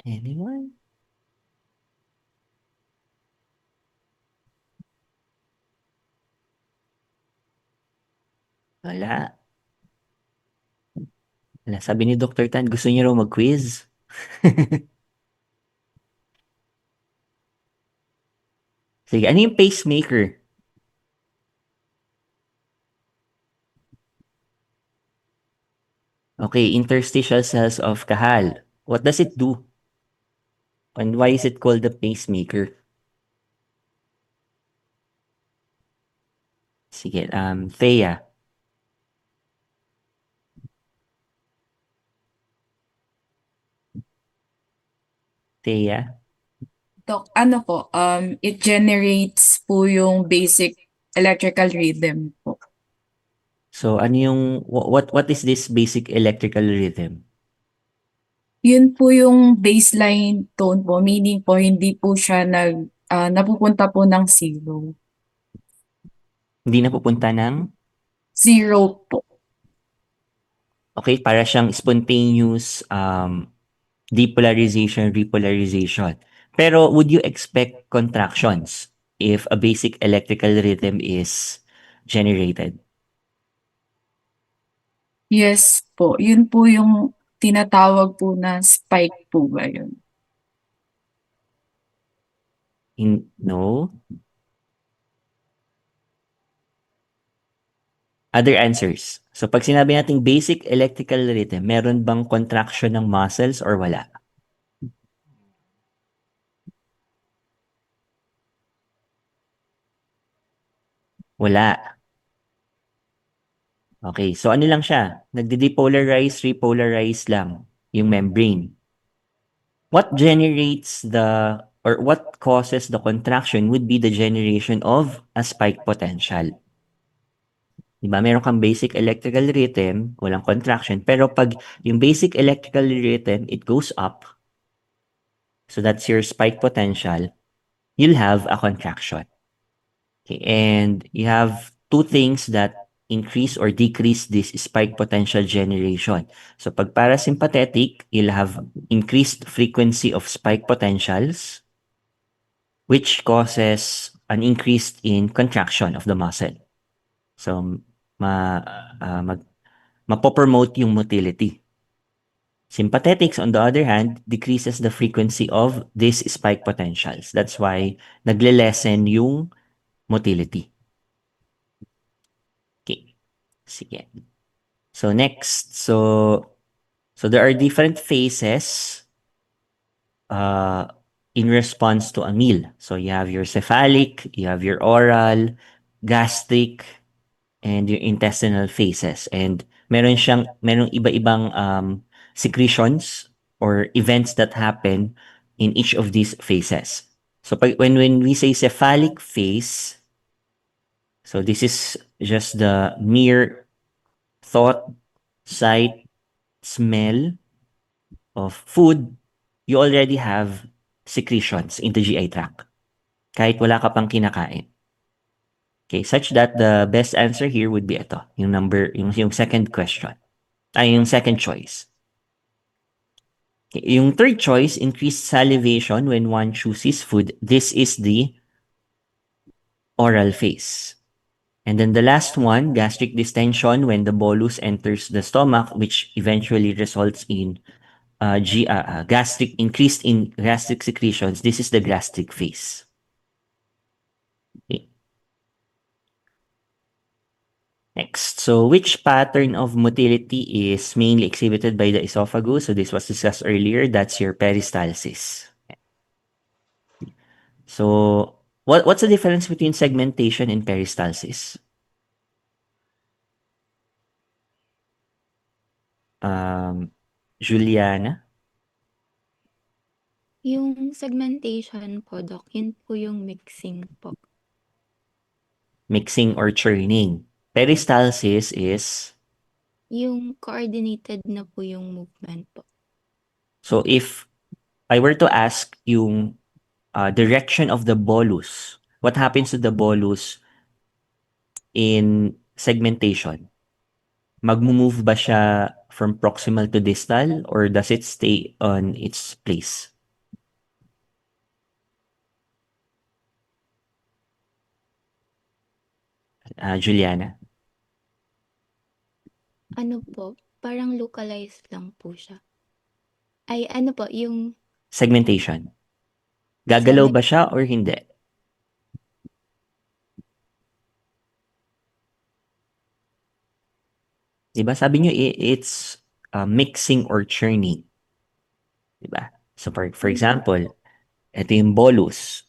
Speaker 1: Anyone? Wala. Wala. Sabi ni Dr. Tan, gusto niyo raw mag-quiz? Sige, ano yung pacemaker? Okay, interstitial cells of Cajal. What does it do? And why is it called the pacemaker? Sige, Thea. Thea?
Speaker 16: Doc, ano po, it generates po yung basic electrical rhythm po.
Speaker 1: So, ano yung, what is this basic electrical rhythm?
Speaker 16: Yun po yung baseline tone po, meaning po hindi po siya napupunta po ng zero.
Speaker 1: Hindi napupunta ng?
Speaker 16: Zero po.
Speaker 1: Okay, para siyang spontaneous depolarization, repolarization. Pero would you expect contractions if a basic electrical rhythm is generated?
Speaker 16: Yes po, yun po yung tinatawag po na spike po ba yun?
Speaker 1: No? Other answers. So pag sinabi nating basic electrical rhythm, meron bang contraction ng muscles or wala? Wala. Okay, so ano lang siya? Nagde-depolarize, repolarize lang yung membrane. What generates or what causes the contraction would be the generation of a spike potential. Diba? Meron kang basic electrical rhythm, walang contraction, pero pag yung basic electrical rhythm, it goes up, so that's your spike potential, you'll have a contraction. Okay, and you have two things that increase or decrease this spike potential generation. So pag parasympathetic, you'll have increased frequency of spike potentials, which causes an increase in contraction of the muscle. So mapopromote yung motility. Sympathetics, on the other hand, decreases the frequency of these spike potentials. That's why nagle-lessen yung motility. Okay. Sige. So next, so there are different phases in response to a meal. So you have your cephalic, you have your oral, gastric, and your intestinal phases. And merong iba-ibang secretions or events that happen in each of these phases. So when we say cephalic phase, so this is just the mere thought, sight, smell of food, you already have secretions in the GI tract. Kahit wala ka pang kinakain. Okay, such that the best answer here would be ito, yung second question. Yung second choice. Okay, yung third choice, increased salivation when one chooses food. This is the oral phase. And then the last one, gastric distension when the bolus enters the stomach, which eventually results in increased in gastric secretions. This is the gastric phase. Okay. Next, so which pattern of motility is mainly exhibited by the esophagus? So this was discussed earlier. That's your peristalsis. So what's the difference between segmentation and peristalsis? Juliana?
Speaker 17: Yung segmentation po, Doc, yun po yung mixing po.
Speaker 1: Mixing or churning. Peristalsis is?
Speaker 17: Yung coordinated na po yung movement po.
Speaker 1: So if I were to ask yung direction of the bolus, what happens to the bolus in segmentation? Magmo-move ba siya from proximal to distal or does it stay on its place? Juliana?
Speaker 17: Ano po, parang localized lang po siya. Ay, ano po, yung
Speaker 1: Segmentation. Gagalaw ba siya or hindi? Diba? Sabi nyo, it's mixing or churning. Diba? So for example, ito yung bolus.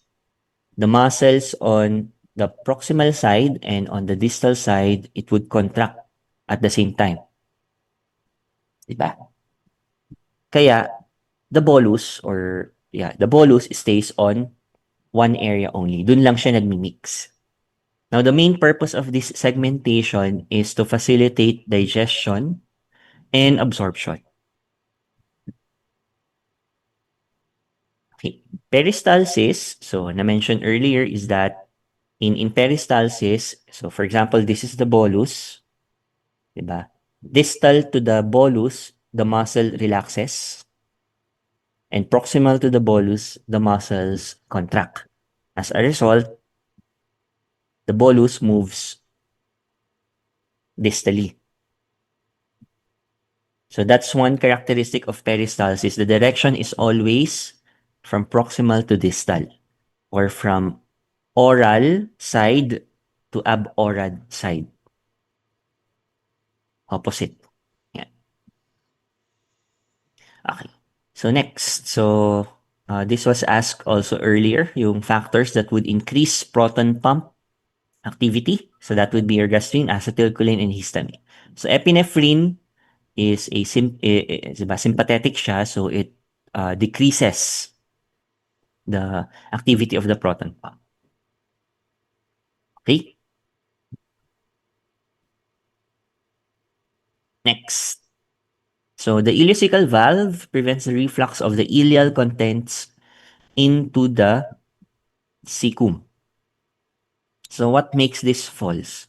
Speaker 1: The muscles on the proximal side and on the distal side, it would contract at the same time. Diba? Kaya, the bolus stays on one area only. Dun lang siya nagmi-mix. Now, the main purpose of this segmentation is to facilitate digestion and absorption. Okay. Peristalsis, so na-mention earlier, is that in peristalsis, so for example, this is the bolus, diba? Distal to the bolus, the muscle relaxes, and proximal to the bolus, the muscles contract. As a result, the bolus moves distally. So that's one characteristic of peristalsis. The direction is always from proximal to distal, or from oral side to aboral side. Opposite. Yeah. Okay. So next, this was asked also earlier, yung factors that would increase proton pump activity. So that would be your gastrin, acetylcholine, and histamine. So epinephrine is sympathetic siya, so it decreases the activity of the proton pump. Okay? Next. So the ileocecal valve prevents the reflux of the ileal contents into the cecum. So what makes this false?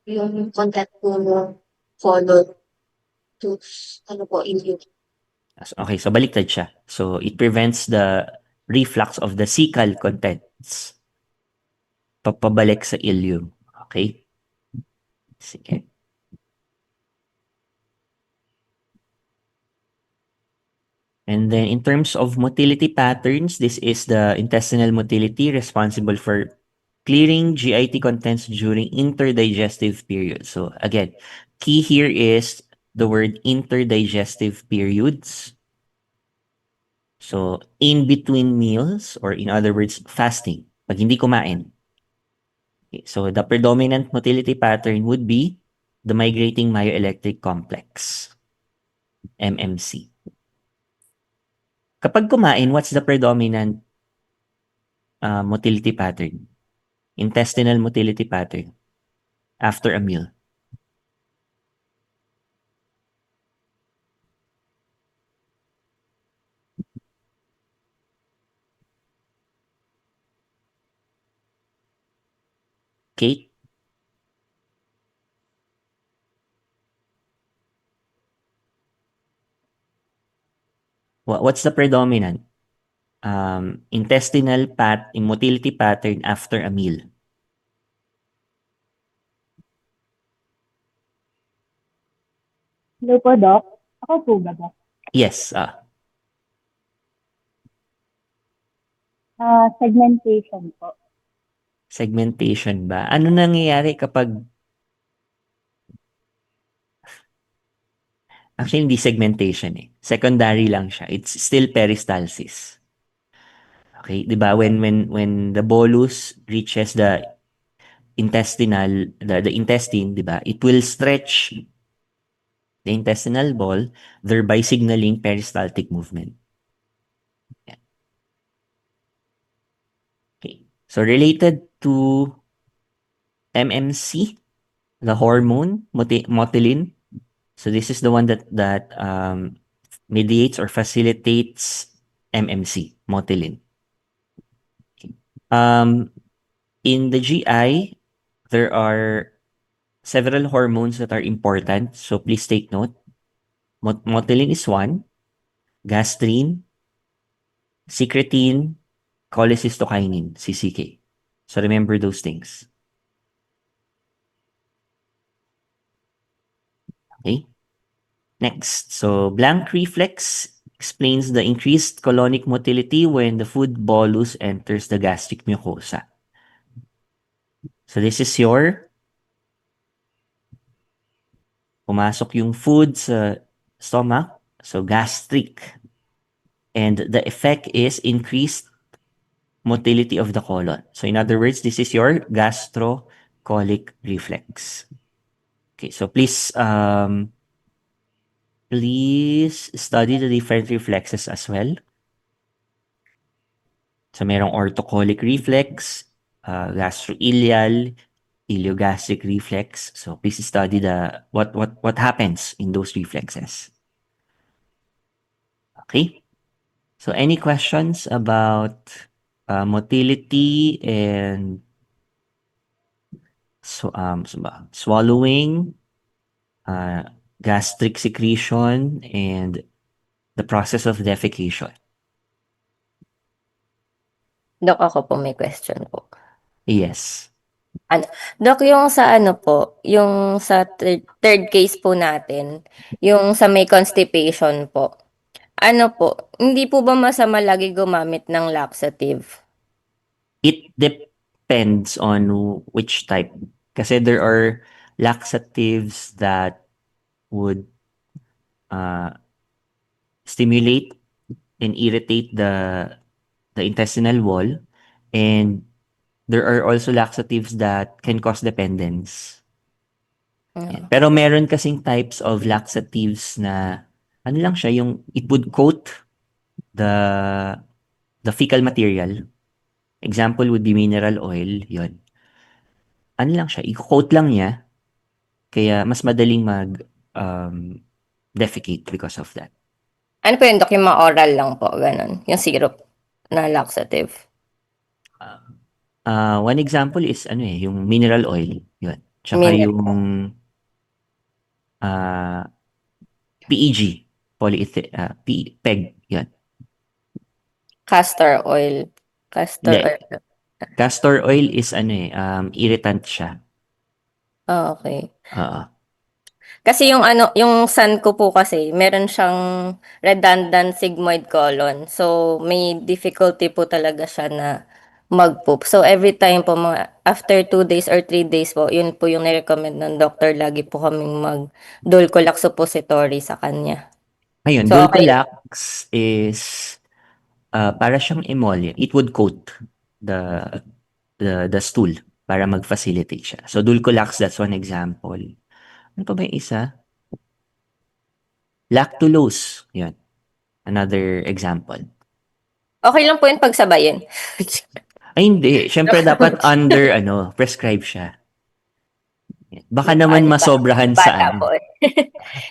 Speaker 15: Yung content po mo follow to ileum.
Speaker 1: Okay, so baliktad siya. So it prevents the reflux of the cecal contents. pabalik sa ileum. Okay? Sige. And then in terms of motility patterns, this is the intestinal motility responsible for clearing GIT contents during interdigestive period. So again, key here is the word interdigestive periods. So in between meals, or in other words, fasting. Pag hindi kumain. Okay, so the predominant motility pattern would be the migrating myoelectric complex, MMC. Kapag kumain, what's the predominant motility pattern? Intestinal motility pattern after a meal. Kate? What's the predominant intestinal motility pattern after a meal?
Speaker 18: Hello po, Doc. Ako po ba, Doc?
Speaker 1: Yes.
Speaker 18: Segmentation po.
Speaker 1: Segmentation ba? Ano nangyayari kapag... Actually, hindi segmentation eh. Secondary lang siya. It's still peristalsis. Okay, 'di ba? When the bolus reaches the intestinal, the intestine, 'di ba? It will stretch the intestinal wall, thereby signaling peristaltic movement. Okay. So related to MMC, the hormone motilin. So this is the one that mediates or facilitates MMC, motilin. Okay. In the GI, there are several hormones that are important. So please take note. Motilin is one, gastrin, secretin, cholecystokinin, CCK. So remember those things. Okay. Next, so blank reflex explains the increased colonic motility when the food bolus enters the gastric mucosa. So this is your pumasok yung food sa stomach, so gastric. And the effect is increased motility of the colon. So in other words, this is your gastrocolic reflex. Okay, so please study the different reflexes as well. So merong orthocolic reflex, gastroileal, ileogastric reflex. So please study what happens in those reflexes. Okay. So any questions about motility and swallowing, gastric secretion, and the process of defecation?
Speaker 6: Doc, ako po may question po.
Speaker 1: Yes.
Speaker 6: Doc, yung sa yung sa third case po natin, yung sa may constipation po, hindi po ba masama lagi gumamit ng laxative?
Speaker 1: It depends on which type. Kasi there are laxatives that would stimulate and irritate the intestinal wall, and there are also laxatives that can cause dependence. Yan. Pero meron kasing types of laxatives na lang siya, yung it would coat the fecal material. Example would be mineral oil, yun. Lang siya, i-coat lang niya, kaya mas madaling defecate because of that.
Speaker 6: Ano po yun, Doc? Yung mga oral lang po, ganun. Yung syrup na laxative.
Speaker 1: One example is yung mineral oil, yun. Tsaka yung PEG, PEG, yun.
Speaker 6: Castor oil.
Speaker 1: Hindi. Castor oil is irritant siya.
Speaker 6: Okay.
Speaker 1: Oo.
Speaker 6: Kasi yung son ko po kasi, meron siyang redundant sigmoid colon. So, may difficulty po talaga siya na mag-poop. So, every time po, after 2 days or 3 days po, yun po yung nirecommend ng doctor. Lagi po kaming mag-Dulcolax suppository sa kanya.
Speaker 1: Ayun,
Speaker 6: So, okay.
Speaker 1: Dulcolax is para siyang emollient. It would coat the stool para mag-facilitate siya. So, Dulcolax, that's one example. Ano pa ba yung isa? Lactulose. Yun. Another example.
Speaker 6: Okay lang po yun pagsabayin.
Speaker 1: Ay, hindi. Siyempre, dapat under, prescribe siya. Baka naman masobrahan
Speaker 6: Bata
Speaker 1: sa
Speaker 6: po eh.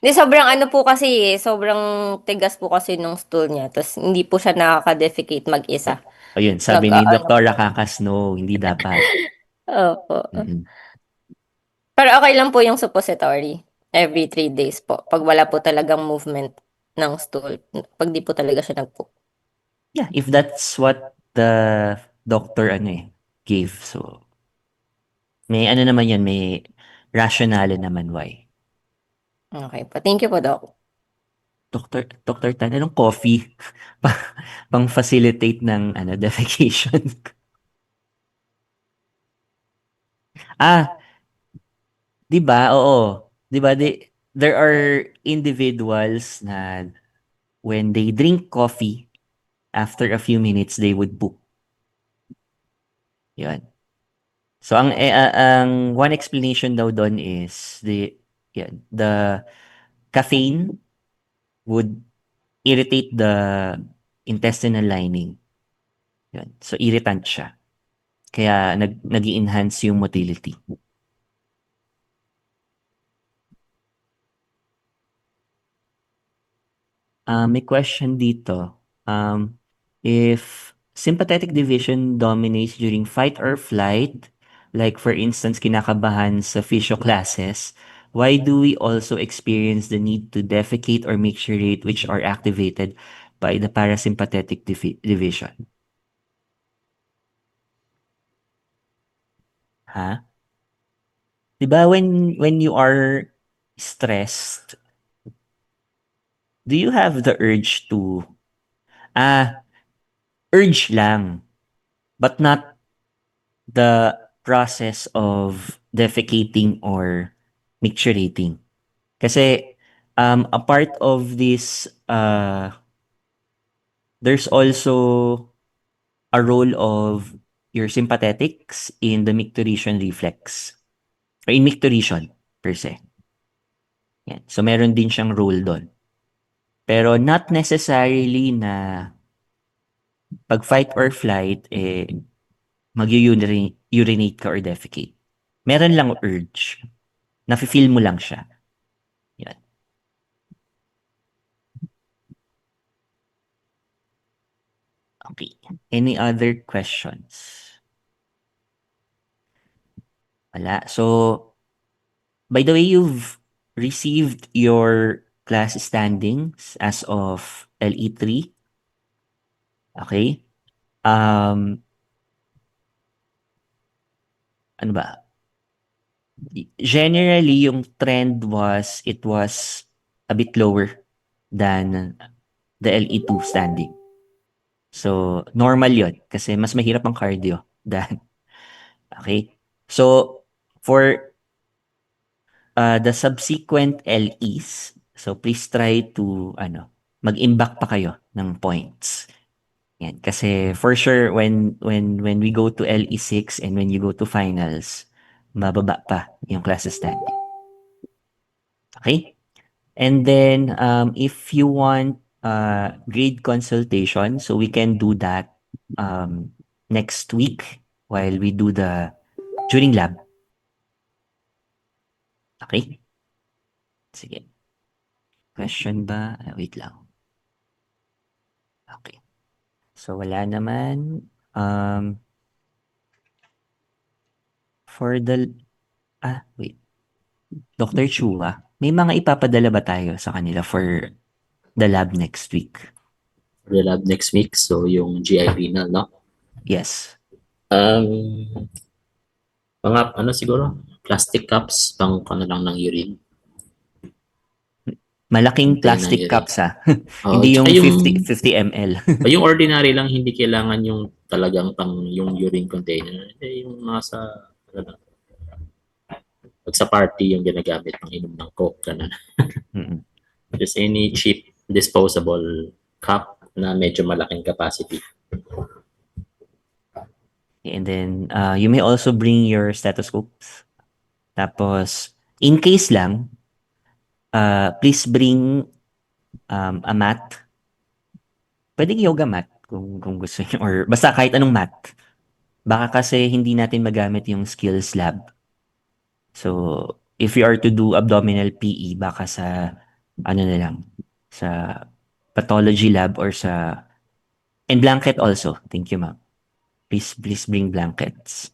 Speaker 6: Hindi, sobrang po kasi sobrang tigas po kasi nung stool niya. Tapos hindi po siya nakaka-defecate mag-isa.
Speaker 1: Ayun, sabi ni Dr. Kakas, no, hindi dapat.
Speaker 6: Opo.
Speaker 1: Mm-mm.
Speaker 6: Pero okay lang po yung suppository. Every 3 days po. Pag wala po talagang movement ng stool. Pag di po talaga siya nag-poop.
Speaker 1: Yeah, if that's what the doctor gave. So, may naman yan, may rationale naman why.
Speaker 6: Okay po. Thank you po, Doc.
Speaker 1: Dr. Tan, anong coffee? Pang facilitate ng defecation. Di ba? Oo. Di ba? There are individuals na when they drink coffee, after a few minutes, they would poop. Yun. So, ang one explanation daw doon is the caffeine would irritate the intestinal lining. Yun. So, irritant siya. Kaya nag-i-enhance yung motility. May question dito. If sympathetic division dominates during fight or flight, like for instance, kinakabahan sa physio classes, why do we also experience the need to defecate or micturate which are activated by the parasympathetic division? Ha? Diba when you are stressed, do you have the urge to urge lang, but not the process of defecating or micturating? Kasi a part of this there's also a role of your sympathetics in the micturition reflex or in micturition per se. Yan. So meron din siyang role doon. Pero not necessarily na pag fight or flight, mag-urinate ka or defecate. Meron lang urge. Nafe-feel mo lang siya. Yan. Okay. Any other questions? Wala. So, by the way, you've received your class standings as of LE3. Okay? Ano ba? Generally, yung trend was, it was a bit lower than the LE2 standing. So, normal yun. Kasi mas mahirap ang cardio than, okay? So, for the subsequent LEs, so please try to, mag-imbak pa kayo ng points. Yan. Kasi for sure, when we go to LE6 and when you go to finals, mababa pa yung classes standing. Okay? And then, if you want grade consultation, so we can do that next week while we do during lab. Okay? Sige. Question ba? Wait lang. Okay. So, wala naman. For the... wait. Dr. Chua, may mga ipapadala ba tayo sa kanila for the lab next week?
Speaker 4: For the lab next week, so yung GI renal, no?
Speaker 1: Yes.
Speaker 4: Mga ano siguro, plastic cups, pang ano lang ng urine.
Speaker 1: Malaking
Speaker 4: Container
Speaker 1: plastic
Speaker 4: urine.
Speaker 1: cups
Speaker 4: Oo,
Speaker 1: Hindi yung
Speaker 4: tsaka
Speaker 1: 50 ml.
Speaker 4: yung ordinary lang, hindi kailangan yung talagang pang yung urine container. Yung mga sa, ano lang, pag sa party yung ginagamit pang inom ng Coke, ganun. Just any cheap disposable cup na medyo malaking capacity.
Speaker 1: And then, you may also bring your stethoscopes. Tapos, in case lang, please bring a mat. Pwedeng yoga mat kung gusto niyo, or basta kahit anong mat. Baka kasi hindi natin magamit yung skills lab. So, if you are to do abdominal PE, baka sa, ano na lang, sa pathology lab or sa, and blanket also. Thank you, ma'am. Please bring blankets.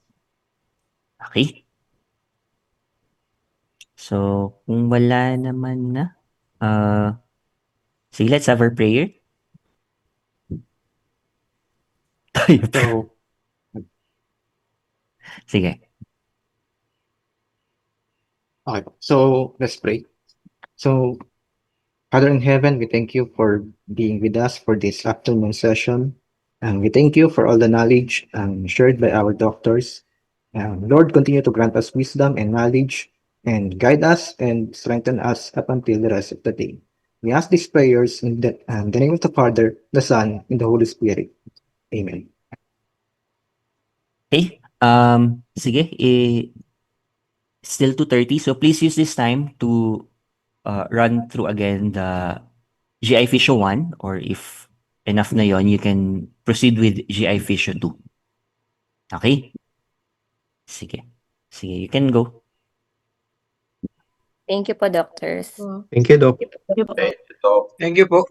Speaker 1: Okay? So, kung wala naman na, sige, let's have our prayer. Sige.
Speaker 19: Okay, so let's pray. So, Father in heaven, we thank you for being with us for this afternoon session. And we thank you for all the knowledge shared by our doctors. Lord, continue to grant us wisdom and knowledge and guide us and strengthen us up until the rest of the day. We ask these prayers in the name of the Father, the Son, and the Holy Spirit. Amen.
Speaker 1: Okay. Sige, still 2:30. So please use this time to run through again the GI Physio 1, or if enough na yon, you can proceed with GI Physio 2. Okay? Sige. Sige, you can go.
Speaker 6: Thank you po, doctors.
Speaker 10: Thank you, Doc.
Speaker 11: Thank you po.